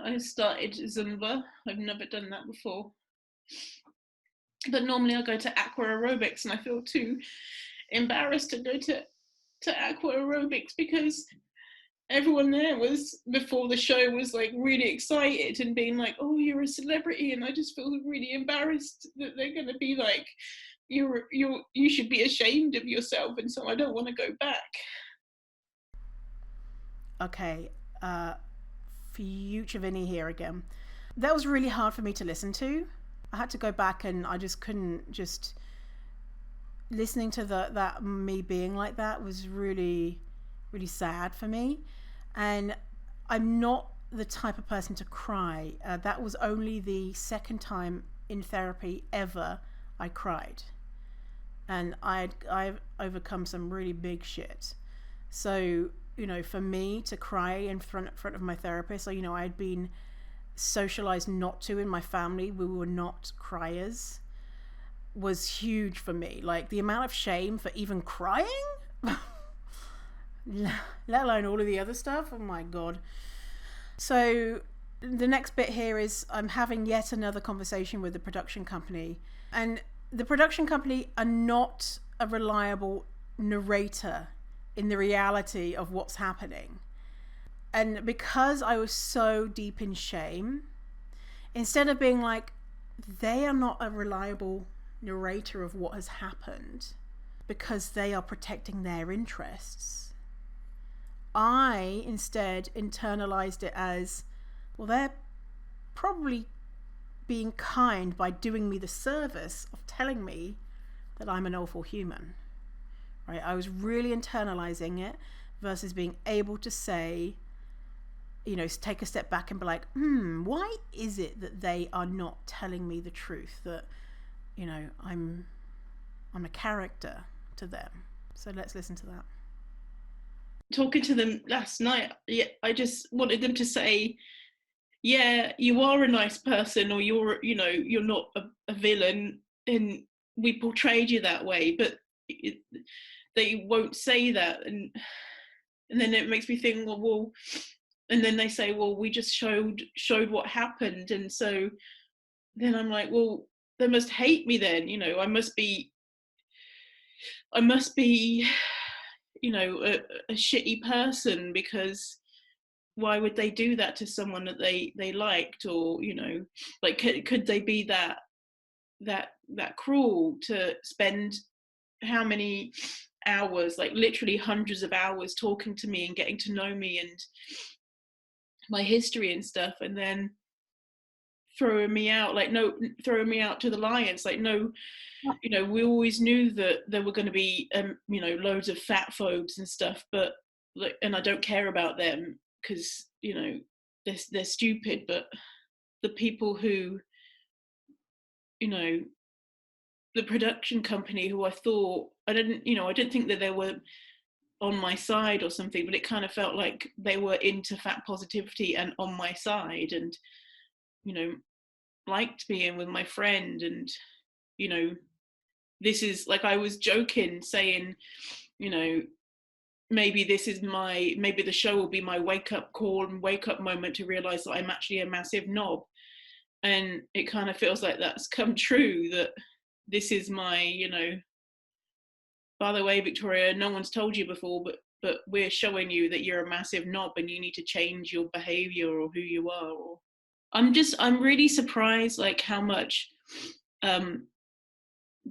I started Zumba. I've never done that before. But normally I go to aqua aerobics, and I feel too embarrassed to go to aqua aerobics because everyone there was, before the show, was like really excited and being like, oh, you're a celebrity, and I just feel really embarrassed that they're going to be like, you should be ashamed of yourself, and so I don't want to go back. Okay, future Vinny here again. That was really hard for me to listen to. I had to go back, and I just couldn't just listening to that me being like that was really, really sad for me. And I'm not the type of person to cry. That was only the second time in therapy ever I cried, and I've overcome some really big shit. So for me to cry in front of my therapist, so I had been socialized not to. In my family, we were not criers, was huge for me. Like the amount of shame for even crying, let alone all of the other stuff. Oh my god. So the next bit here is I'm having yet another conversation with the production company, and the production company are not a reliable narrator in the reality of what's happening. And because I was so deep in shame, instead of being like, they are not a reliable narrator of what has happened because they are protecting their interests, I instead internalized it as, well, they're probably being kind by doing me the service of telling me that I'm an awful human. Right? I was really internalizing it versus being able to say, take a step back and be like, why is it that they are not telling me the truth, that I'm a character to them? So let's listen to that. Talking to them last night, I just wanted them to say, yeah, you are a nice person, or you're not a villain, and we portrayed you that way, but they won't say that, and then it makes me think, well, and then they say, well, we just showed what happened, and so then I'm like, well, they must hate me then. I must be a shitty person, because why would they do that to someone that they liked? Or like, could they be that cruel to spend how many hours, like literally hundreds of hours, talking to me and getting to know me and my history and stuff, and then throwing me out to the lions? Like, no, we always knew that there were going to be loads of fat phobes and stuff, but like, and I don't care about them because they're stupid. But the people who, the production company, who I thought, I didn't think that they were on my side or something, but it kind of felt like they were into fat positivity and on my side, and liked being with my friend, and you know, this is like, I was joking saying, you know, maybe maybe the show will be my wake up call and wake up moment to realize that I'm actually a massive knob. And it kind of feels like that's come true, that this is my, you know, by the way, Victoria, no one's told you before, but we're showing you that you're a massive knob and you need to change your behavior or who you are. Or I'm really surprised, like, how much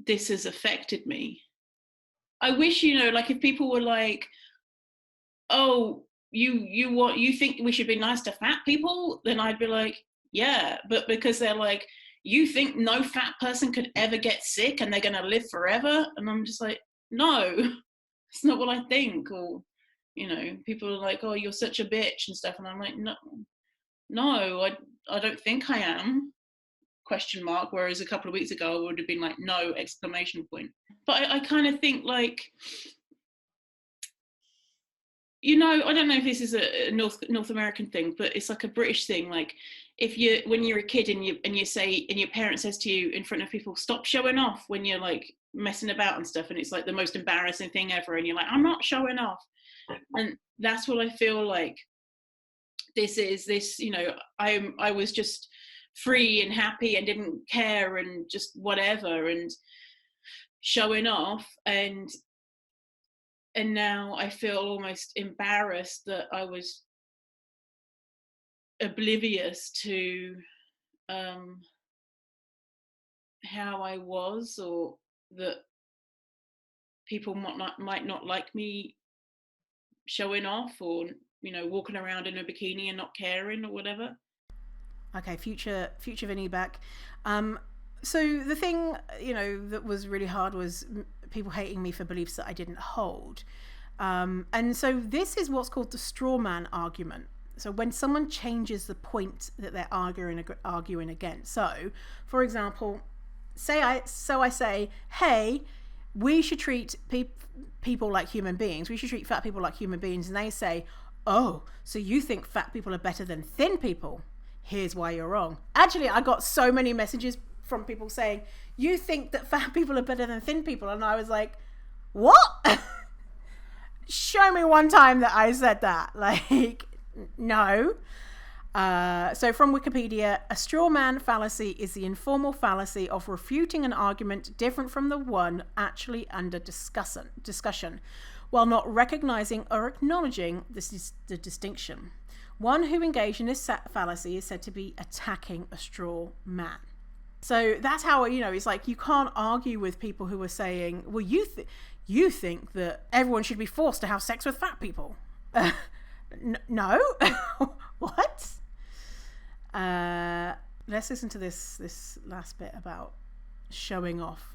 this has affected me. I wish, you know, like, if people were like, oh, you think we should be nice to fat people, then I'd be like, yeah. But because they're like, you think no fat person could ever get sick and they're going to live forever, and I'm just like, no, it's not what I think. Or, you know, people are like, oh, you're such a bitch and stuff, and I'm like, no, I don't think I am, question mark. Whereas a couple of weeks ago I would have been like, no, exclamation point. But I kind of think, like, you know, I don't know if this is a North American thing, but it's like a British thing. Like, if you, when you're a kid and you say, and your parent says to you in front of people, stop showing off when you're like messing about and stuff, and it's like the most embarrassing thing ever, and you're like, I'm not showing off. And that's what I feel like this is. This, you know, I was just free and happy and didn't care and just whatever and showing off, and now I feel almost embarrassed that I was oblivious to how I was, or that people might not like me showing off, or, you know, walking around in a bikini and not caring or whatever. Okay, future Vinny back. So the thing, you know, that was really hard was people hating me for beliefs that I didn't hold. And so this is what's called the straw man argument. So when someone changes the point that they're arguing against. So, for example, I say, hey, we should treat people like human beings. We should treat fat people like human beings. And they say, oh, so you think fat people are better than thin people? Here's why you're wrong. Actually, I got so many messages from people saying, you think that fat people are better than thin people? And I was like, what? Show me one time that I said that. Like, no. So from Wikipedia, a straw man fallacy is the informal fallacy of refuting an argument different from the one actually under discussion, while not recognizing or acknowledging the distinction. One who engaged in this fallacy is said to be attacking a straw man. So that's how, you know, it's like you can't argue with people who are saying, well, you think that everyone should be forced to have sex with fat people. No. What? Let's listen to this last bit about showing off.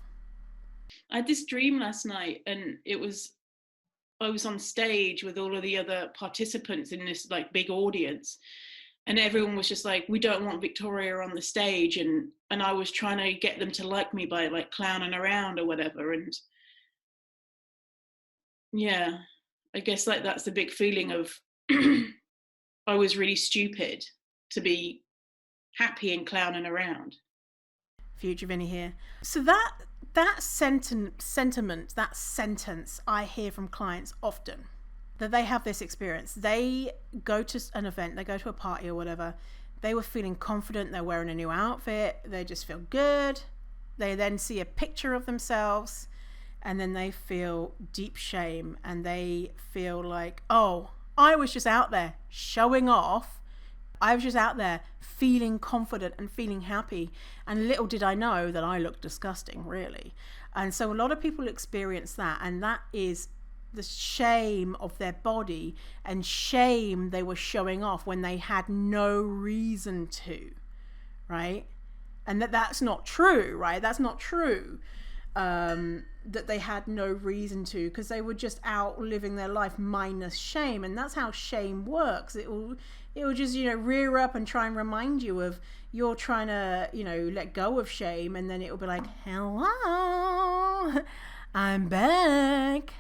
I had this dream last night, and I was on stage with all of the other participants in this like big audience, and everyone was just like, we don't want Victoria on the stage, and I was trying to get them to like me by like clowning around or whatever. And yeah, I guess like that's the big feeling of I was really stupid to be happy and clowning around. Future Vinny here. So that sentiment, that sentence I hear from clients often, that they have this experience. They go to an event, they go to a party or whatever, they were feeling confident, they're wearing a new outfit, they just feel good. They then see a picture of themselves, and then they feel deep shame, and they feel like, oh, I was just out there showing off. I was just out there feeling confident and feeling happy, and little did I know that I looked disgusting, really. And so a lot of people experience that, and that is the shame of their body, and shame they were showing off when they had no reason to, right? And that's not true, right? That's not true. That they had no reason to, because they were just out living their life minus shame. And that's how shame works. It will just, you know, rear up and try and remind you of you're trying to, you know, let go of shame, and then it will be like, hello, I'm back,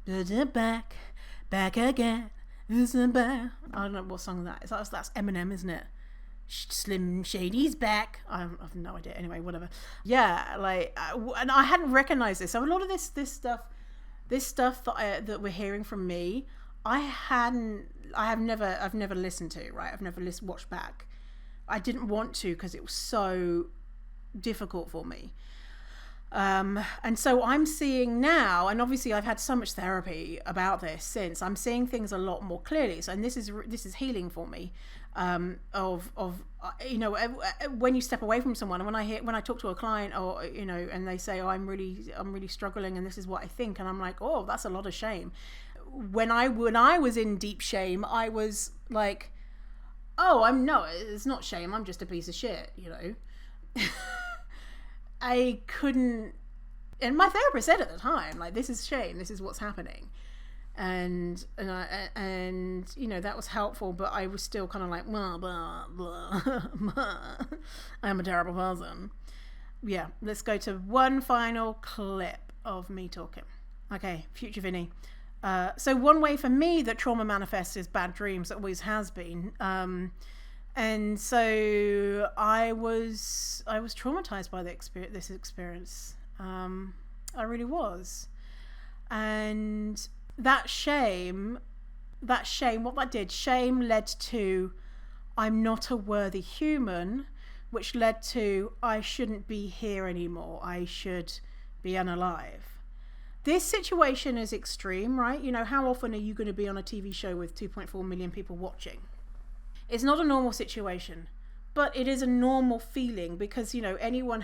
back again. I don't know what song that is. That's Eminem, isn't it? Slim Shady's back. I have no idea. Anyway, whatever. Yeah, like, and I hadn't recognized this. So a lot of this stuff that we're hearing from me, I've never listened to. Right, I've never watched back. I didn't want to because it was so difficult for me. And so I'm seeing now, and obviously I've had so much therapy about this since. I'm seeing things a lot more clearly. So, and this is healing for me. When you step away from someone, and when I talk to a client, or and they say, "Oh, I'm really struggling, and this is what I think," and I'm like, "Oh, that's a lot of shame." When I was in deep shame, I was like, "Oh, it's not shame. I'm just a piece of shit," I couldn't, and my therapist said at the time, like, this is shame, this is what's happening, and that was helpful, but I was still kind of like, blah, blah, blah. I'm a terrible person. Yeah, let's go to one final clip of me talking. Okay, future Vinny. So one way for me that trauma manifests is bad dreams. It always has been. And so I was traumatized by this experience. I really was. And that shame, what that did, shame led to, I'm not a worthy human, which led to, I shouldn't be here anymore. I should be unalive. This situation is extreme, right? How often are you going to be on a TV show with 2.4 million people watching? It's not a normal situation, but it is a normal feeling because, anything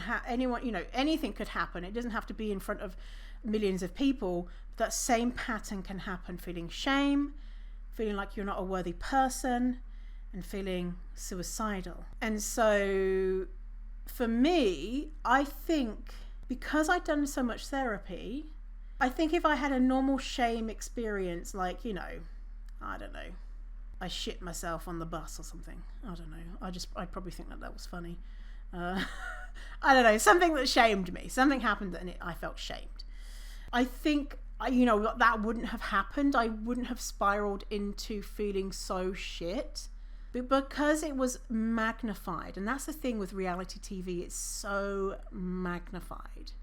could happen. It doesn't have to be in front of millions of people. That same pattern can happen, feeling shame, feeling like you're not a worthy person, and feeling suicidal. And so for me, I think because I'd done so much therapy, I think if I had a normal shame experience, like, I don't know, I shit myself on the bus or something. I don't know. I'd probably think that was funny. I don't know. Something that shamed me. Something happened and I felt shamed. I think, that wouldn't have happened. I wouldn't have spiraled into feeling so shit. But because it was magnified, and that's the thing with reality TV, it's so magnified.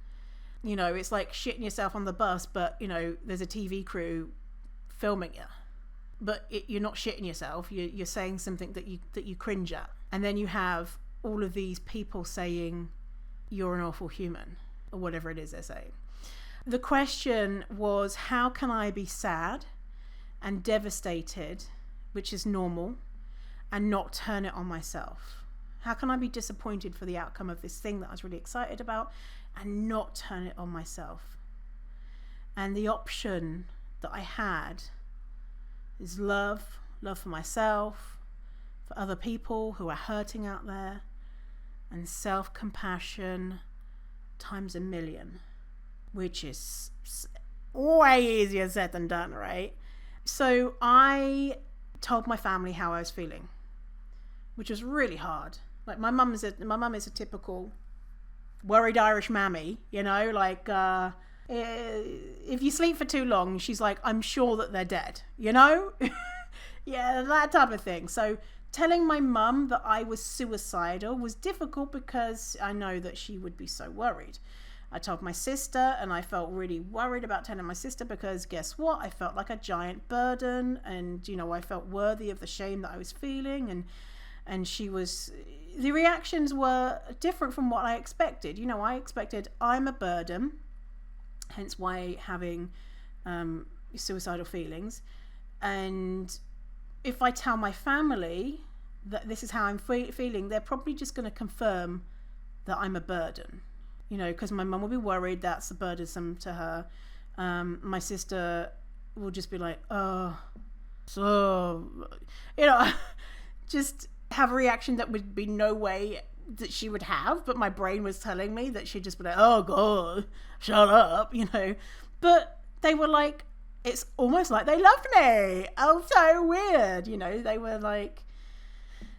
It's like shitting yourself on the bus, but, there's a TV crew filming you. But you're not shitting yourself. You're saying something that you cringe at, and then you have all of these people saying you're an awful human, or whatever it is they're saying. The question was, how can I be sad and devastated, which is normal, and not turn it on myself? How can I be disappointed for the outcome of this thing that I was really excited about and not turn it on myself? And the option that I had is love for myself, for other people who are hurting out there, and self-compassion times a million, which is way easier said than done, right? So I told my family how I was feeling, which was really hard. Like, my mum is a typical worried Irish mammy, if you sleep for too long, she's like, I'm sure that they're dead, yeah, that type of thing. So telling my mum that I was suicidal was difficult because I know that she would be so worried. I told my sister, and I felt really worried about telling my sister because guess what? I felt like a giant burden, and I felt worthy of the shame that I was feeling, and the reactions were different from what I expected. I expected I'm a burden, hence why having suicidal feelings. And if I tell my family that this is how I'm feeling, they're probably just going to confirm that I'm a burden, because my mum will be worried that's burdensome to her. My sister will just be like, oh, so, just have a reaction that would be no way that she would have, but my brain was telling me that she'd just be like, oh god, shut up, but they were like, it's almost like they loved me. Oh, so weird. They were like,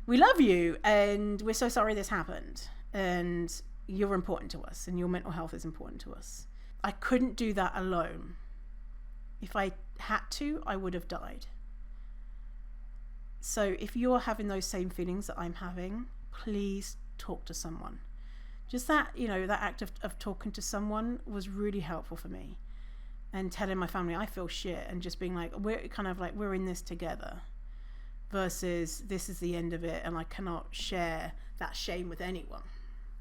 we love you and we're so sorry this happened and you're important to us and your mental health is important to us. I couldn't do that alone. If I had to, I would have died. So if you're having those same feelings that I'm having, please talk to someone. Just that, that act of talking to someone was really helpful for me. And telling my family I feel shit, and just being like, we're in this together, versus this is the end of it and I cannot share that shame with anyone.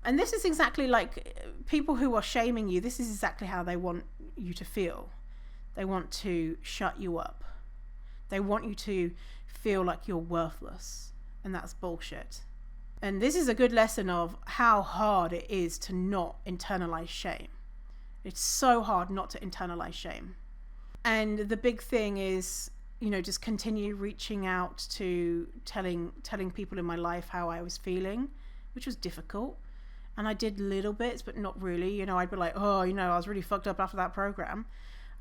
And this is exactly like people who are shaming you, this is exactly how they want you to feel. They want to shut you up. They want you to feel like you're worthless, and that's bullshit. And this is a good lesson of how hard it is to not internalize shame. It's so hard not to internalize shame. And the big thing is, just continue reaching out to telling people in my life how I was feeling, which was difficult. And I did little bits, but not really. I'd be like, oh, I was really fucked up after that program.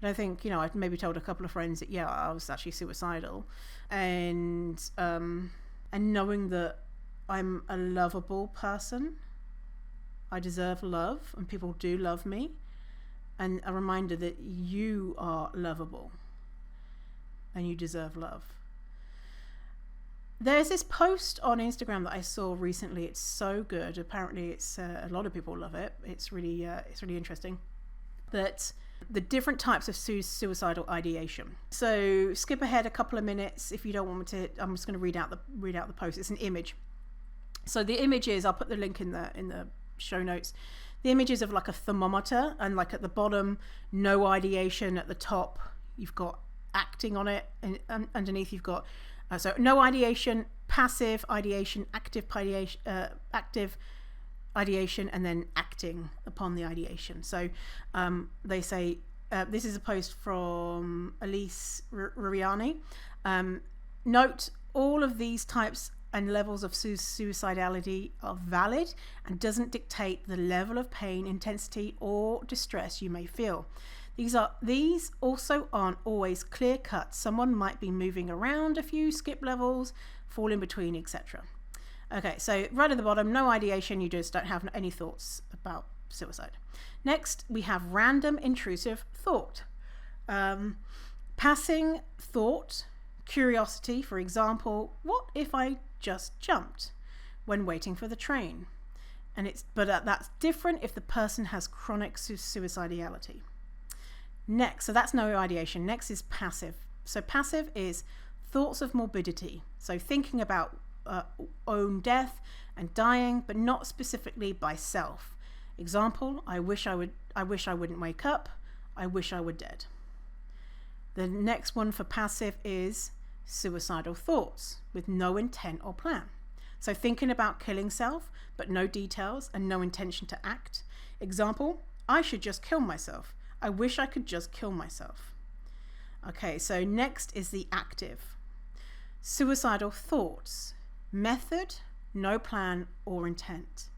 And I think, I'd maybe told a couple of friends that, yeah, I was actually suicidal. And knowing that I'm a lovable person, I deserve love, and people do love me. And a reminder that you are lovable and you deserve love. There's this post on Instagram that I saw recently. It's so good. Apparently, it's a lot of people love it. It's really interesting. That the different types of suicidal ideation. So skip ahead a couple of minutes if you don't want me to. I'm just going to read out the post. It's an image. So the image is, I'll put the link in the show notes. The images of like a thermometer, and like at the bottom, no ideation. At the top, you've got acting on it, and underneath you've got so no ideation, passive ideation, active ideation, and then acting upon the ideation. So they say this is a post from Elise Ruriani. Note all of these types and levels of suicidality are valid and doesn't dictate the level of pain, intensity, or distress you may feel. These also aren't always clear cut. Someone might be moving around a few, skip levels, fall in between, etc. Okay, so right at the bottom, no ideation, you just don't have any thoughts about suicide. Next, we have random intrusive thought. Passing thought, curiosity, for example, what if I just jumped when waiting for the train? But that's different if the person has chronic suicidality. Next, so that's no ideation. Next is passive. So passive is thoughts of morbidity. So thinking about own death and dying, but not specifically by self. Example, I wish I wouldn't wake up. I wish I were dead. The next one for passive is suicidal thoughts with no intent or plan. So thinking about killing self, but no details and no intention to act. Example, I should just kill myself. I wish I could just kill myself. Okay, so next is the active. Suicidal thoughts. Method, no plan or intent.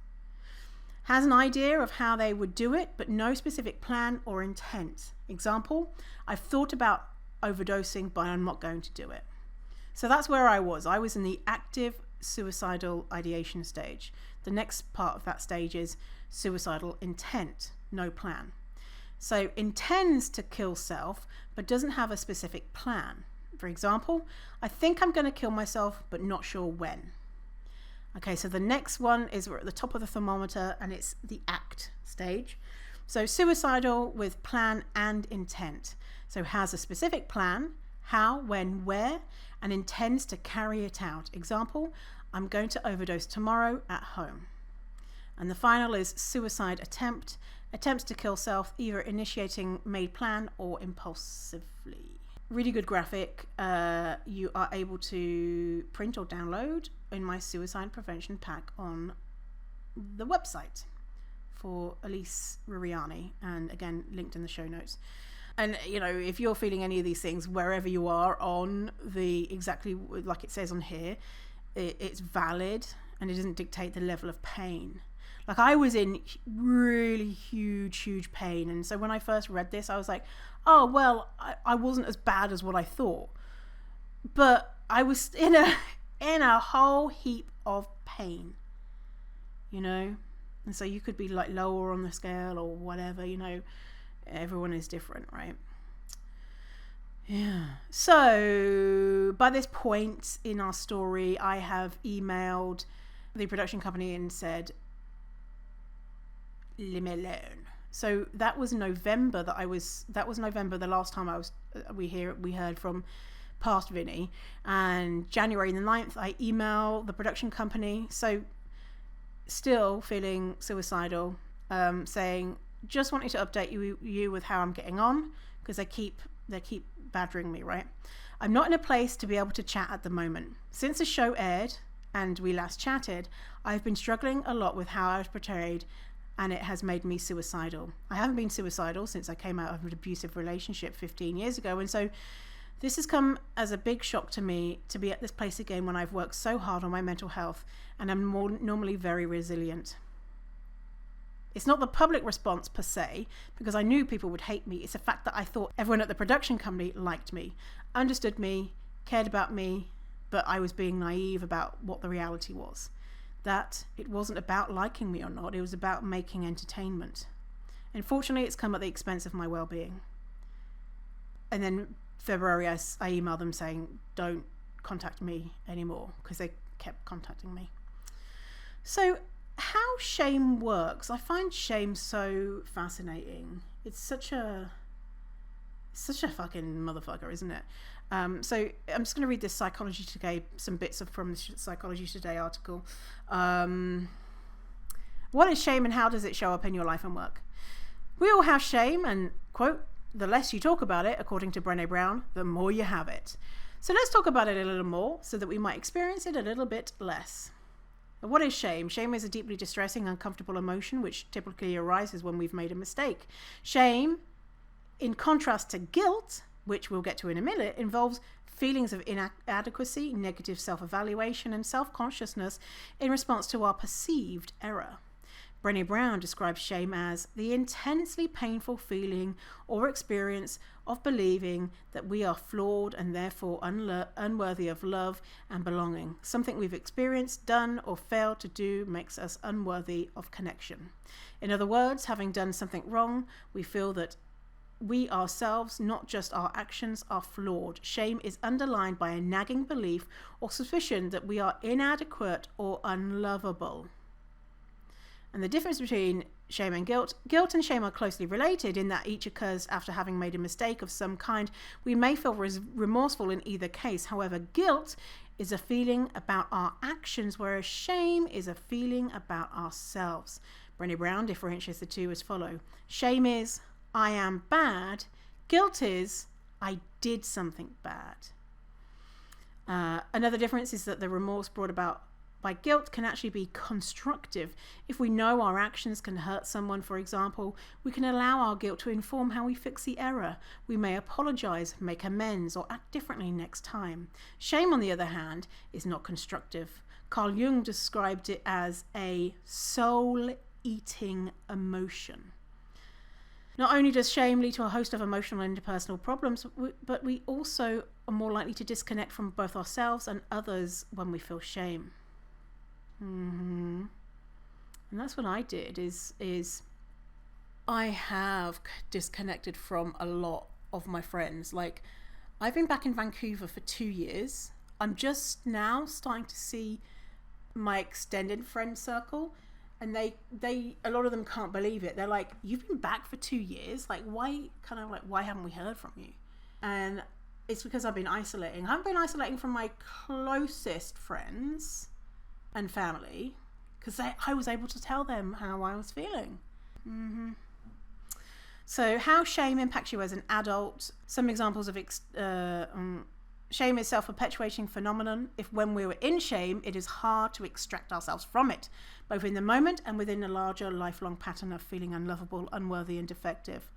Has an idea of how they would do it, but no specific plan or intent. Example, I've thought about overdosing, but I'm not going to do it. So that's where I was. I was in the active suicidal ideation stage. The next part of that stage is suicidal intent, no plan. So intends to kill self, but doesn't have a specific plan. For example, I think I'm going to kill myself, but not sure when. Okay, so the next one is we're at the top of the thermometer, and it's the act stage. So suicidal with plan and intent. So has a specific plan, how, when, where, and intends to carry it out. Example, I'm going to overdose tomorrow at home. And the final is suicide attempt. Attempts to kill self, either initiating made plan or impulsively. Really good graphic. You are able to print or download in my suicide prevention pack on the website for Elise Ruriani, and again linked in the show notes. And if you're feeling any of these things wherever you are on the, exactly like it says on here, it's valid and it doesn't dictate the level of pain. Like I was in really huge pain, and so when I first read this I was like, oh well, I wasn't as bad as what I thought, but I was in a whole heap of pain, and so you could be like lower on the scale or whatever, everyone is different, right? Yeah. So So by this point in our story, I have emailed the production company and said, leave me alone. So that was November that was November the last time we heard from past Vinny. And January the 9th, I email the production company. So still feeling suicidal, saying, just wanting to update you with how I'm getting on, because they keep badgering me, right? I'm not in a place to be able to chat at the moment. Since the show aired and we last chatted, I've been struggling a lot with how I was portrayed, and it has made me suicidal. I haven't been suicidal since I came out of an abusive relationship 15 years ago, and so this has come as a big shock to me to be at this place again when I've worked so hard on my mental health and I'm normally very resilient. It's not the public response per se, because I knew people would hate me. It's the fact that I thought everyone at the production company liked me, understood me, cared about me, but I was being naive about what the reality was. That it wasn't about liking me or not, it was about making entertainment. Unfortunately, it's come at the expense of my well-being. And then February, I emailed them saying, don't contact me anymore, because they kept contacting me. So how shame works, I find shame so fascinating. It's such a fucking motherfucker, isn't it? So I'm just going to read this Psychology Today, some bits from the Psychology Today article. What is shame and how does it show up in your life and work? We all have shame, and, quote, the less you talk about it, according to Brené Brown, the more you have it. So let's talk about it a little more so that we might experience it a little bit less. What is shame? Shame is a deeply distressing, uncomfortable emotion which typically arises when we've made a mistake. Shame, in contrast to guilt, which we'll get to in a minute, involves feelings of inadequacy, negative self-evaluation, and self-consciousness in response to our perceived error. Brené Brown describes shame as the intensely painful feeling or experience of believing that we are flawed and therefore unworthy of love and belonging. Something we've experienced, done, or failed to do makes us unworthy of connection. In other words, having done something wrong, we feel that we ourselves, not just our actions, are flawed. Shame is underlined by a nagging belief or suspicion that we are inadequate or unlovable. And the difference between shame and guilt and shame are closely related in that each occurs after having made a mistake of some kind. We may feel remorseful in either case. However, guilt is a feeling about our actions, whereas shame is a feeling about ourselves. Brené Brown differentiates the two as follows. Shame is, I am bad. Guilt is, I did something bad. Another difference is that the remorse brought about by guilt can actually be constructive. If we know our actions can hurt someone, for example, we can allow our guilt to inform how we fix the error. We may apologize, make amends, or act differently next time. Shame, on the other hand, is not constructive. Carl Jung described it as a soul-eating emotion. Not only does shame lead to a host of emotional and interpersonal problems, but we also are more likely to disconnect from both ourselves and others when we feel shame. And that's what I did is I have disconnected from a lot of my friends. Like, I've been back in Vancouver for 2 years. I'm just now starting to see my extended friend circle, and they a lot of them can't believe it. They're like, you've been back for 2 years? Like, why haven't we heard from you? And it's because I've been isolating. I've been isolating from my closest friends and family, because I was able to tell them how I was feeling. So how shame impacts you as an adult. Some examples of shame is self-perpetuating phenomenon. If when we were in shame, it is hard to extract ourselves from it, both in the moment and within a larger lifelong pattern of feeling unlovable, unworthy, and defective.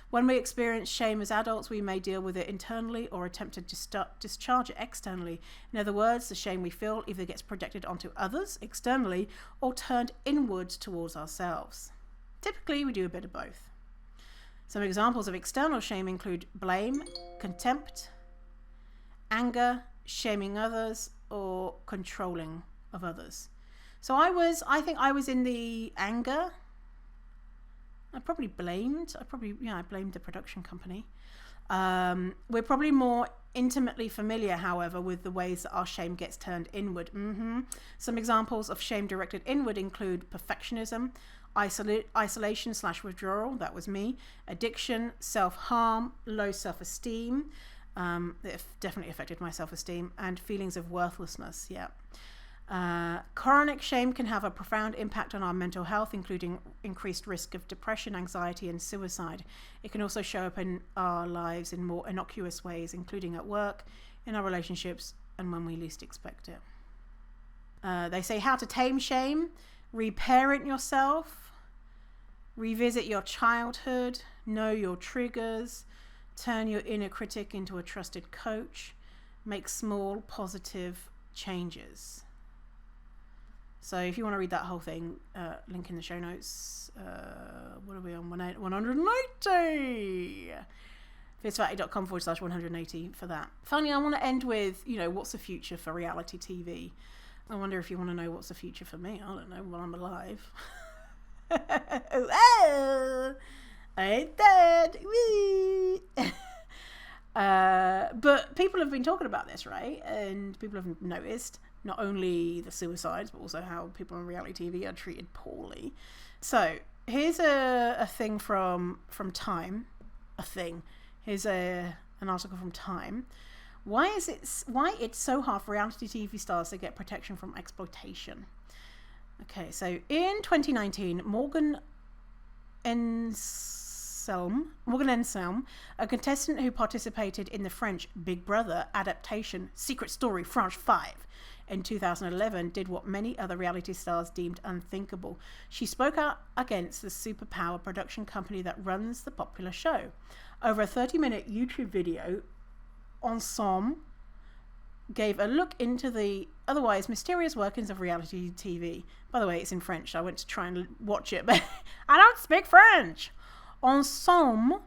When we experience shame as adults, we may deal with it internally or attempt to discharge it externally. In other words, the shame we feel either gets projected onto others externally or turned inwards towards ourselves. Typically, we do a bit of both. Some examples of external shame include blame, contempt, anger, shaming others, or controlling of others. So I think I was in the anger. I blamed the production company. We're probably more intimately familiar, however, with the ways that our shame gets turned inward. Some examples of shame directed inward include perfectionism, isolation/withdrawal, that was me, addiction, self-harm, low self-esteem, it definitely affected my self-esteem, and feelings of worthlessness. Chronic shame can have a profound impact on our mental health, including increased risk of depression, anxiety, and suicide. It can also show up in our lives in more innocuous ways, including at work, in our relationships, and when we least expect it. They say how to tame shame: reparent yourself, revisit your childhood, know your triggers, turn your inner critic into a trusted coach, make small positive changes. So if you want to read that whole thing, link in the show notes. What are we on? 180! fiercefatty.com/180 for that. Finally, I want to end with, what's the future for reality TV? I wonder if you want to know what's the future for me. I don't know, while I'm alive. Oh, I ain't dead. But people have been talking about this, right? And people have noticed not only the suicides, but also how people on reality TV are treated poorly. So here's a thing from Time. Here's an article from Time. Why it's so hard for reality TV stars to get protection from exploitation? Okay, so in 2019, Morgan Enselm, a contestant who participated in the French Big Brother adaptation Secret Story France 5 in 2011, did what many other reality stars deemed unthinkable. She spoke out against the superpower production company that runs the popular show. Over a 30-minute YouTube video, Ensemble gave a look into the otherwise mysterious workings of reality TV. By the way, it's in French, so I went to try and watch it, but I don't speak French. Ensemble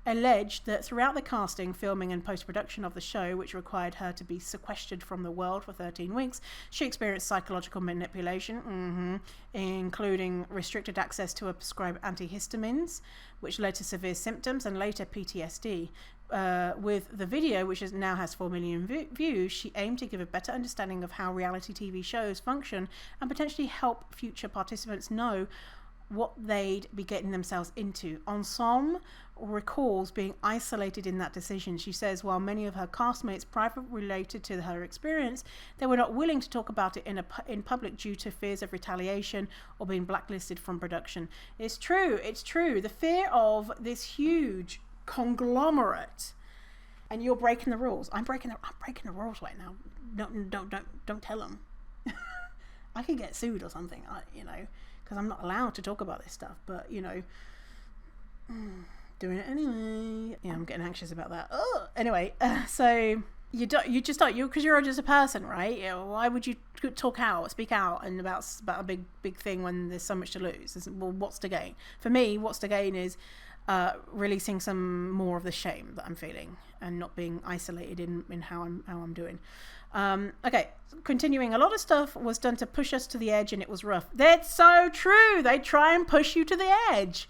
alleged that throughout the casting, filming, and post-production of the show, which required her to be sequestered from the world for 13 weeks, she experienced psychological manipulation, including restricted access to a prescribed antihistamines, which led to severe symptoms and later PTSD. With the video, which now has 4 million views, she aimed to give a better understanding of how reality TV shows function and potentially help future participants know what they'd be getting themselves into. Ensemble recalls being isolated in that decision. She says while many of her castmates privately related to her experience, they were not willing to talk about it in public due to fears of retaliation or being blacklisted from production. It's true. The fear of this huge conglomerate, and you're breaking the rules. I'm breaking the rules right now. Don't tell them. I could get sued or something. Because I'm not allowed to talk about this stuff, but doing it anyway. Yeah, I'm getting anxious about that. Oh, anyway, so because you're just a person, right? Why would you speak out, and about a big thing when there's so much to lose? Well, what's to gain? For me, what's to gain is releasing some more of the shame that I'm feeling and not being isolated in how I'm doing. Okay, continuing. A lot of stuff was done to push us to the edge, and it was rough. That's so true. They try and push you to the edge.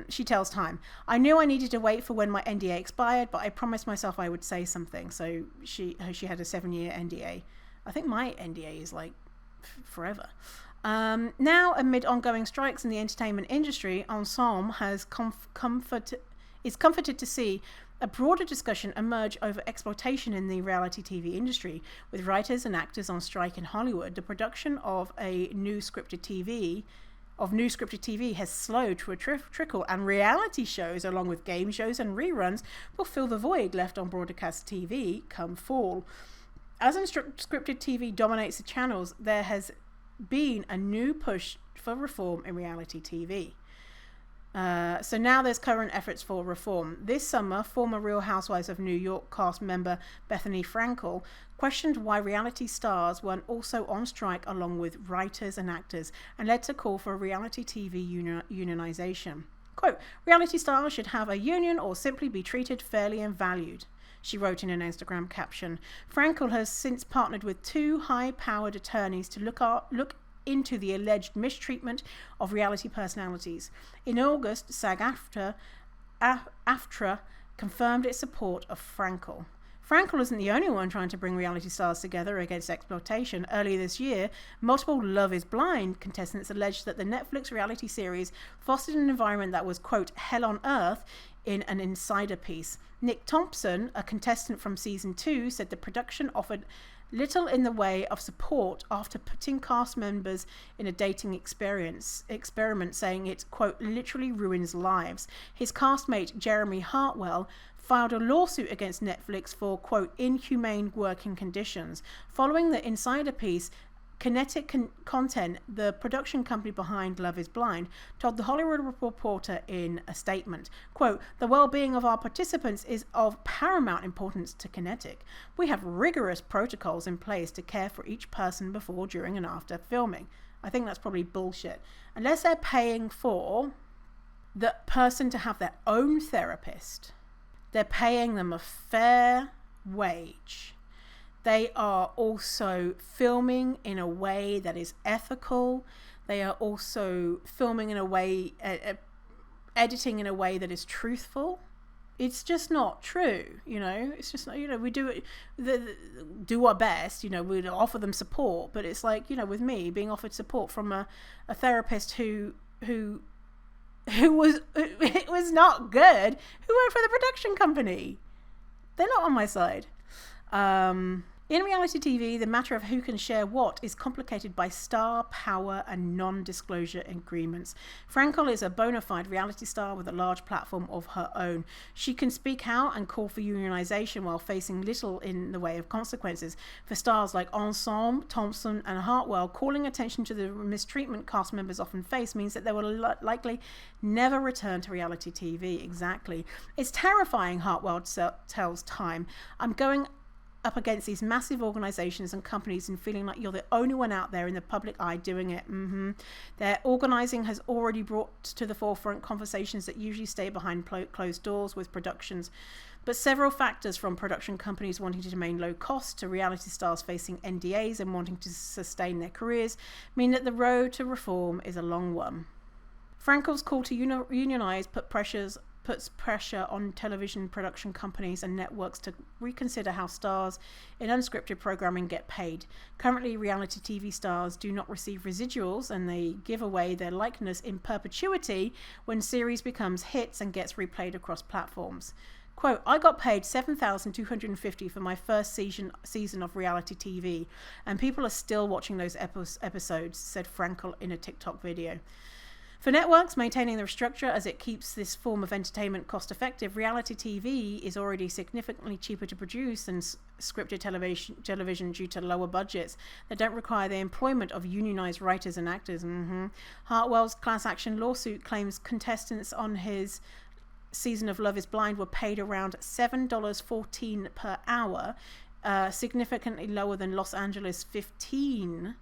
She tells Time, I knew I needed to wait for when my NDA expired, but I promised myself I would say something. So she had a 7-year NDA. I think my NDA is like forever. Now, amid ongoing strikes in the entertainment industry, Ensemble is comforted to see a broader discussion emerge over exploitation in the reality TV industry. With writers and actors on strike in Hollywood, the production of new scripted TV has slowed to a trickle, and reality shows, along with game shows and reruns, will fill the void left on broadcast TV come fall. As unscripted TV dominates the channels, there has been a new push for reform in reality TV. So now there's current efforts for reform. This summer, former Real Housewives of New York cast member Bethany Frankel questioned why reality stars weren't also on strike along with writers and actors, and led to call for reality TV unionization. Quote, reality stars should have a union or simply be treated fairly and valued, she wrote in an Instagram caption. Frankel has since partnered with 2 high-powered attorneys to look into the alleged mistreatment of reality personalities. In August, SAG-AFTRA confirmed its support of Frankel. Frankel isn't the only one trying to bring reality stars together against exploitation. Earlier this year, multiple Love is Blind contestants alleged that the Netflix reality series fostered an environment that was, quote, hell on earth in an insider piece. Nick Thompson, a contestant from season 2, said the production offered little in the way of support after putting cast members in a dating experiment, saying it, quote, literally ruins lives. His castmate Jeremy Hartwell filed a lawsuit against Netflix for, quote, inhumane working conditions. Following the insider piece, Kinetic Content, the production company behind Love is Blind, told the Hollywood Reporter in a statement, quote, the well-being of our participants is of paramount importance to Kinetic. We have rigorous protocols in place to care for each person before, during, and after filming. I think that's probably bullshit. Unless they're paying for the person to have their own therapist, they're paying them a fair wage. They are also filming in a way that is ethical. They are also filming in a way, editing in a way that is truthful. It's just not true, you know. It's just not, you know, we do our best, you know, we'd offer them support, but it's like, you know, with me being offered support from a therapist who was it was not good, who worked for the production company. They're not on my side. In reality TV, the matter of who can share what is complicated by star power and non-disclosure agreements. Frankel is a bona fide reality star with a large platform of her own. She can speak out and call for unionization while facing little in the way of consequences. For stars like Ensemble, Thompson and Hartwell, calling attention to the mistreatment cast members often face means that they will likely never return to reality TV. Exactly. It's terrifying, Hartwell tells Time. I'm going up against these massive organizations and companies and feeling like you're the only one out there in the public eye doing it. Their organizing has already brought to the forefront conversations that usually stay behind closed doors with productions. But several factors, from production companies wanting to remain low cost to reality stars facing NDAs and wanting to sustain their careers, mean that the road to reform is a long one. Frankel's call to unionize puts pressure on television production companies and networks to reconsider how stars in unscripted programming get paid. Currently, reality TV stars do not receive residuals, and they give away their likeness in perpetuity when series becomes hits and gets replayed across platforms. Quote, I got paid $7,250 for my first season of reality TV, and people are still watching those episodes, said Frankel in a TikTok video. For networks, maintaining their structure as it keeps this form of entertainment cost-effective, reality TV is already significantly cheaper to produce than scripted television due to lower budgets that don't require the employment of unionized writers and actors. Hartwell's class action lawsuit claims contestants on his season of Love is Blind were paid around $7.14 per hour, significantly lower than Los Angeles' $15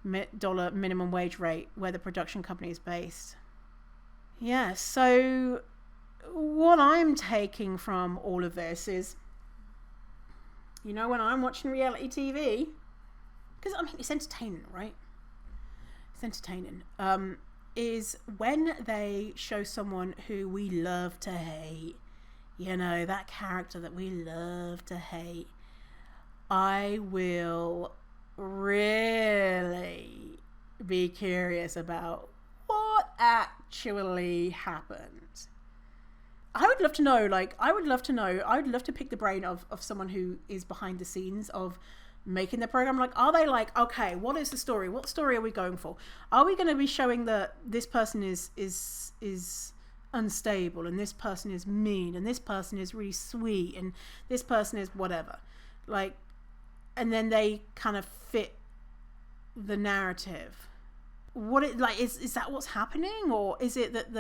minimum wage rate where the production company is based. Yeah, so what I'm taking from all of this is, you know, when I'm watching reality TV, because I mean it's entertainment, right? It's entertaining. Is when they show someone who we love to hate, you know, that character that we love to hate, I will really be curious about what actually happened. I would love to know, I would love to pick the brain of someone who is behind the scenes of making the program. Like, are they like, okay, what is the story? What story are we going for? Are we going to be showing that this person is unstable, and this person is mean, and this person is really sweet, and this person is whatever? Like, and then they kind of fit the narrative. What it like is that what's happening, or is it that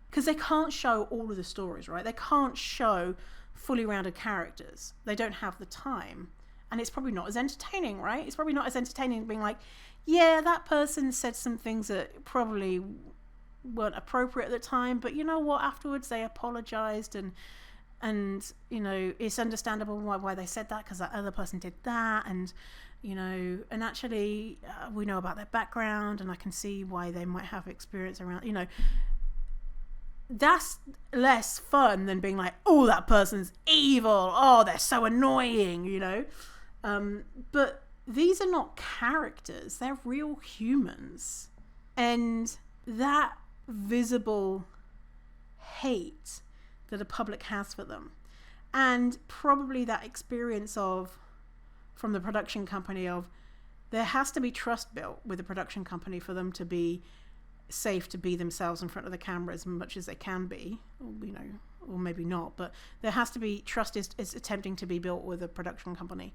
because they can't show all of the stories, right? They can't show fully rounded characters. They don't have the time, and it's probably not as entertaining, right? It's probably not as entertaining being like, yeah, that person said some things that probably weren't appropriate at the time, but you know what? Afterwards, they apologized, and you know, it's understandable why they said that, because that other person did that, and you know, and actually we know about their background, and I can see why they might have experience around, you know. that's less fun than being like, oh, that person's evil. Oh, they're so annoying, you know? But these are not characters. They're real humans. And that visible hate that the public has for them, and probably that experience from the production company of, there has to be trust built with the production company for them to be safe to be themselves in front of the camera as much as they can be, or, you know, or maybe not, but there has to be trust is attempting to be built with a production company.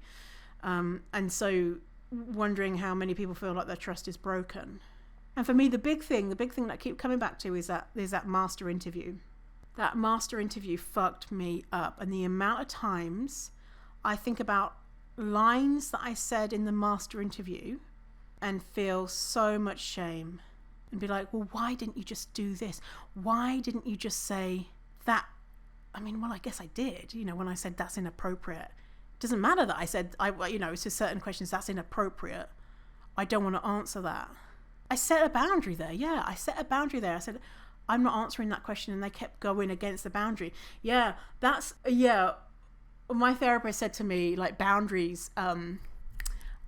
And so wondering how many people feel like their trust is broken. And for me, the big thing that I keep coming back to is that master interview. That master interview fucked me up. And the amount of times I think about lines that I said in the master interview and feel so much shame and be like, well, why didn't you just do this? Why didn't you just say that? I mean, well, I guess I did, you know, when I said that's inappropriate. It doesn't matter that I said, you know, to certain questions, that's inappropriate. I don't want to answer that. I set a boundary there. Yeah, I set a boundary there. I said, I'm not answering that question. And they kept going against the boundary. Yeah, my therapist said to me, like, boundaries are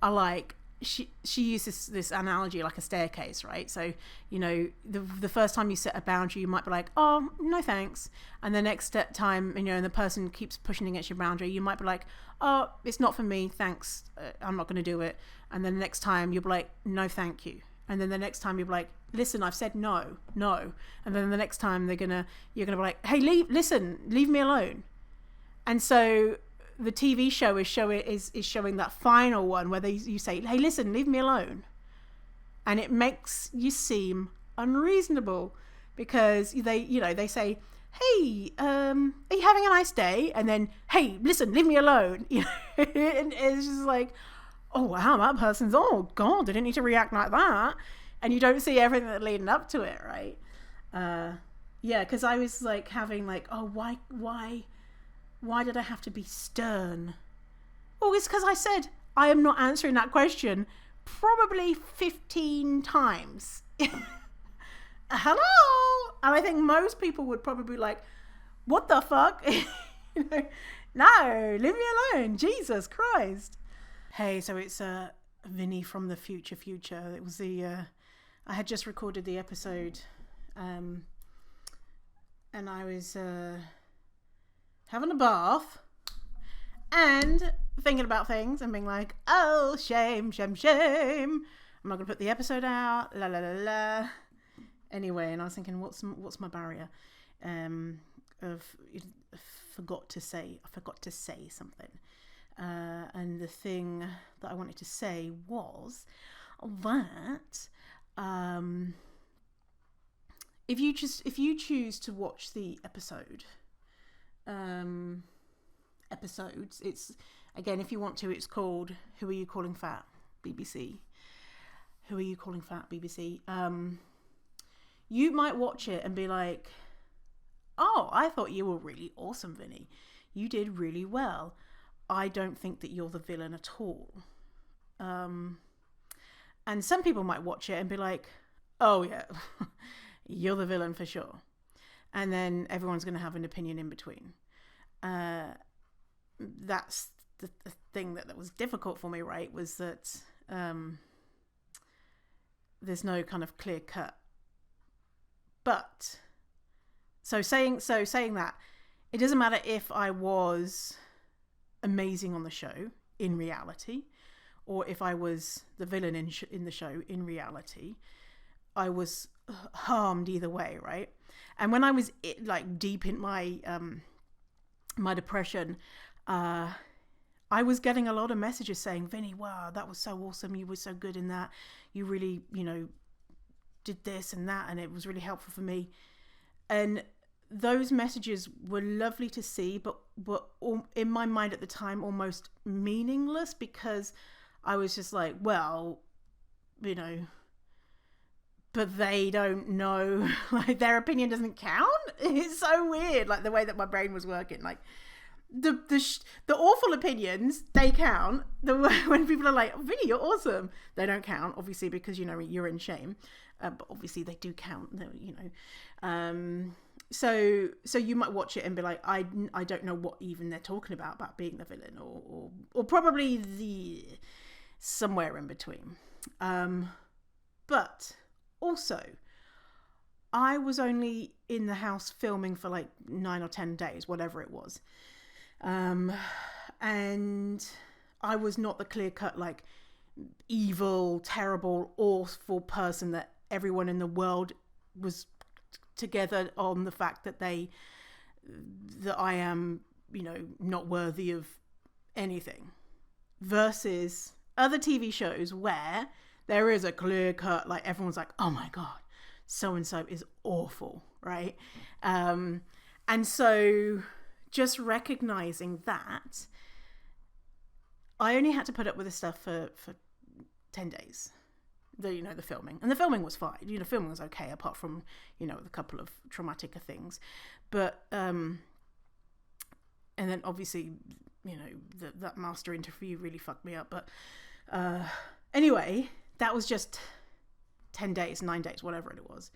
like, she uses this analogy like a staircase, right? So, you know, the first time you set a boundary, you might be like, oh, no thanks. And the next time, you know, and the person keeps pushing against your boundary, you might be like, oh, it's not for me, thanks, I'm not going to do it. And then the next time you'll be like, no thank you. And then the next time you'll be like, listen, I've said no. And then the next time you're gonna be like, hey, leave me alone. And so the TV show is showing that final one where you say, hey, listen, leave me alone. And it makes you seem unreasonable because they say, hey, are you having a nice day? And then, hey, listen, leave me alone. You know, and it's just like, oh wow, that person's, oh god, they didn't need to react like that. And you don't see everything that's leading up to it, right? Yeah, because I was like having like, oh, why did I have to be stern? Oh, it's because I said I am not answering that question probably 15 times. Hello? And I think most people would probably be like, what the fuck? You know, no, leave me alone. Jesus Christ. Hey, so it's Vinny from the future. It was I had just recorded the episode, and I was having a bath and thinking about things and being like, oh, shame. I'm not going to put the episode out, la la la la. Anyway, and I was thinking, what's my barrier? I forgot to say something. And the thing that I wanted to say was that if you choose to watch the episodes, it's, again, if you want to, it's called Who Are You Calling Fat, BBC. Who Are You Calling Fat, BBC? You might watch it and be like, oh, I thought you were really awesome, Vinny. You did really well. I don't think that you're the villain at all. And some people might watch it and be like, oh yeah, you're the villain for sure. And then everyone's going to have an opinion in between. That's the thing that was difficult for me, right? Was that there's no kind of clear cut. But saying that, it doesn't matter if I was amazing on the show in reality, or if I was the villain in the show in reality. I was harmed either way, right? And when I was like deep in my my depression, I was getting a lot of messages saying, Vinny, wow, that was so awesome, you were so good in that, you really, you know, did this and that, and it was really helpful for me. And those messages were lovely to see, but were in my mind at the time almost meaningless, because I was just like, well, you know, but they don't know, like, their opinion doesn't count. It's so weird, like the way that my brain was working. Like the awful opinions, they count. When people are like, oh, Vinny, you're awesome, they don't count, obviously, because, you know, you're in shame. But obviously they do count, you know. so you might watch it and be like, I don't know what even they're talking about being the villain, or probably the somewhere in between. But also, I was only in the house filming for like 9 or 10 days, whatever it was. And I was not the clear-cut, like, evil, terrible, awful person that everyone in the world was together on the fact that I am, not worthy of anything. Versus other TV shows where there is a clear-cut, like, everyone's like, oh my God, so-and-so is awful, right? And so just recognizing that, I only had to put up with this stuff for 10 days. The filming. And the filming was fine. Filming was okay, apart from, a couple of traumatic things. But, and then obviously, that master interview really fucked me up. But anyway, that was just 10 days, 9 days, whatever it was.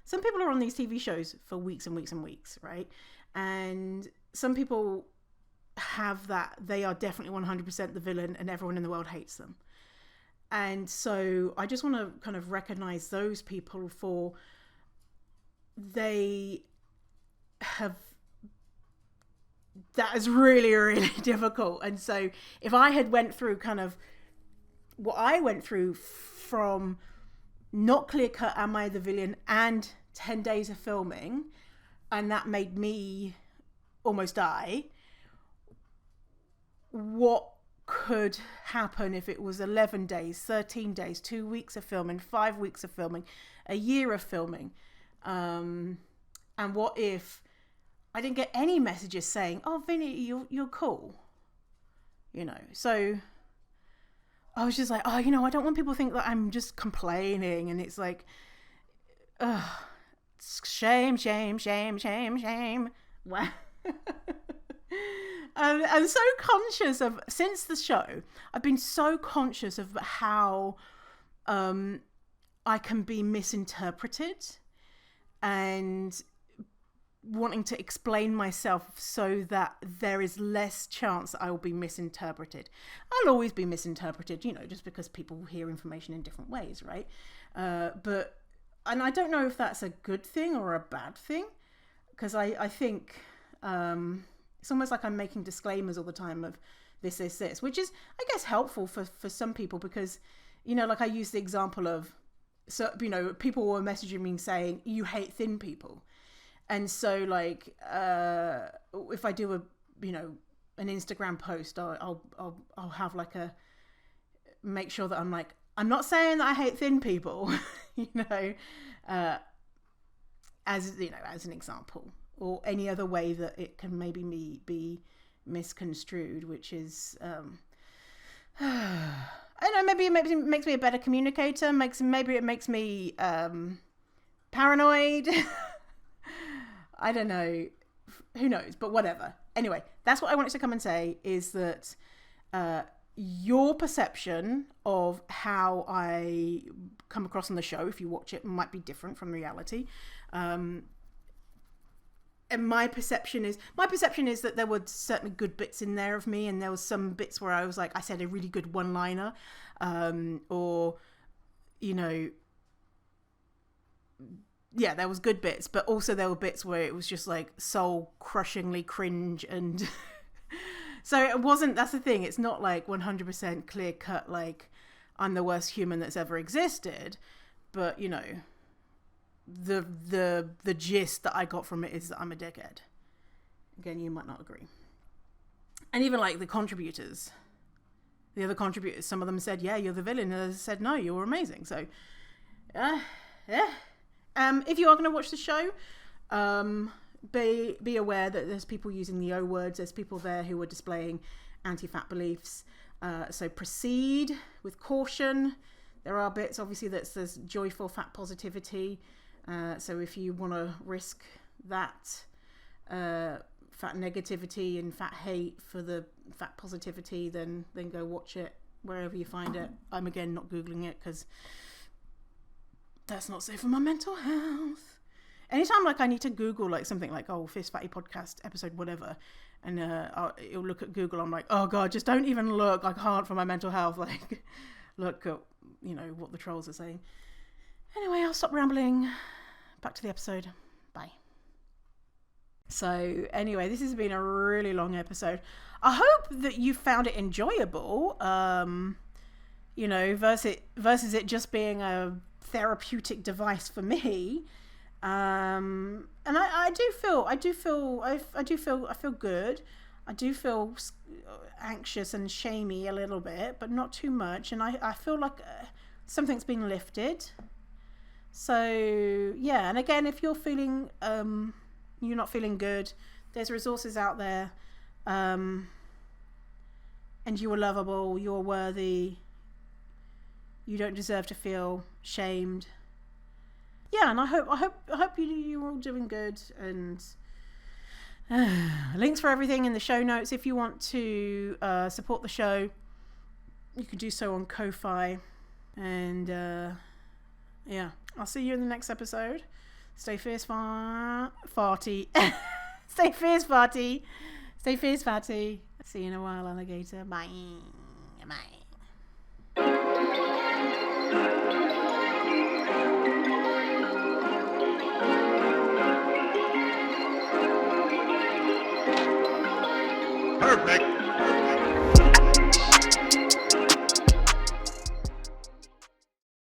Some people are on these TV shows for weeks and weeks and weeks, right? And some people have that. They are definitely 100% the villain and everyone in the world hates them. And so I just want to kind of recognize those people for that is really, really difficult. And so if I had went through kind of what I went through from not clear cut, am I the villain, and 10 days of filming, and that made me almost die, what could happen if it was 11 days, 13 days, 2 weeks of filming, 5 weeks of filming, a year of filming? And what if I didn't get any messages saying, oh, Vinny, you're cool? So I was just like, I don't want people to think that I'm just complaining. And it's like, shame. Wow. I'm so conscious of, since the show, I've been so conscious of how I can be misinterpreted, and wanting to explain myself so that there is less chance that I will be misinterpreted. I'll always be misinterpreted, just because people hear information in different ways, right? And I don't know if that's a good thing or a bad thing, because I think it's almost like I'm making disclaimers all the time of this, which is, I guess, helpful for some people, because, like I used the example of, so, people were messaging me saying, you hate thin people. And so, like, if I do an Instagram post, I'll have like make sure that I'm like, I'm not saying that I hate thin people, as an example, or any other way that it can maybe be misconstrued, which is, I don't know, maybe it makes me a better communicator, maybe it makes me paranoid. I don't know, who knows, but whatever. Anyway, that's what I wanted to come and say, is that your perception of how I come across on the show, if you watch it, might be different from reality. And my perception is that there were certainly good bits in there of me, and there was some bits where I was like, I said a really good one-liner, or, yeah, there was good bits, but also there were bits where it was just like soul-crushingly cringe, and so it wasn't. That's the thing. It's not like 100% clear-cut, like I'm the worst human that's ever existed, but the gist that I got from it is that I'm a dickhead. Again, you might not agree. And even like the other contributors, some of them said, yeah, you're the villain, and others said, no, you're amazing. So, yeah. If you are going to watch the show, be aware that there's people using the O words. There's people there who are displaying anti-fat beliefs. So proceed with caution. There are bits, obviously, there's joyful fat positivity. So if you want to risk that fat negativity and fat hate for the fat positivity, then go watch it wherever you find it. I'm, again, not Googling it because that's not safe for my mental health. anytime like I need to Google like something like, oh, Fierce Fatty podcast episode whatever, and it'll look at Google, I'm like, oh god, just don't even look. I can't, for my mental health, like look at, you know, what the trolls are saying. Anyway, I'll stop rambling. Back to the episode. Bye. So anyway, this has been a really long episode. I hope that you found it enjoyable, you know, versus it just being a therapeutic device for me. And I feel good. I do feel anxious and shamey a little bit, but not too much. And I feel like something's been lifted. So yeah, and again, if you're feeling you're not feeling good, there's resources out there, and you are lovable, you're worthy, you don't deserve to feel shamed. Yeah, and I hope you're all doing good, and links for everything in the show notes. If you want to support the show, you can do so on Ko-Fi. And yeah, I'll see you in the next episode. Stay fierce, farty. Stay fierce, farty. Stay fierce, fatty. See you in a while, alligator. Bye. Bye. Perfect.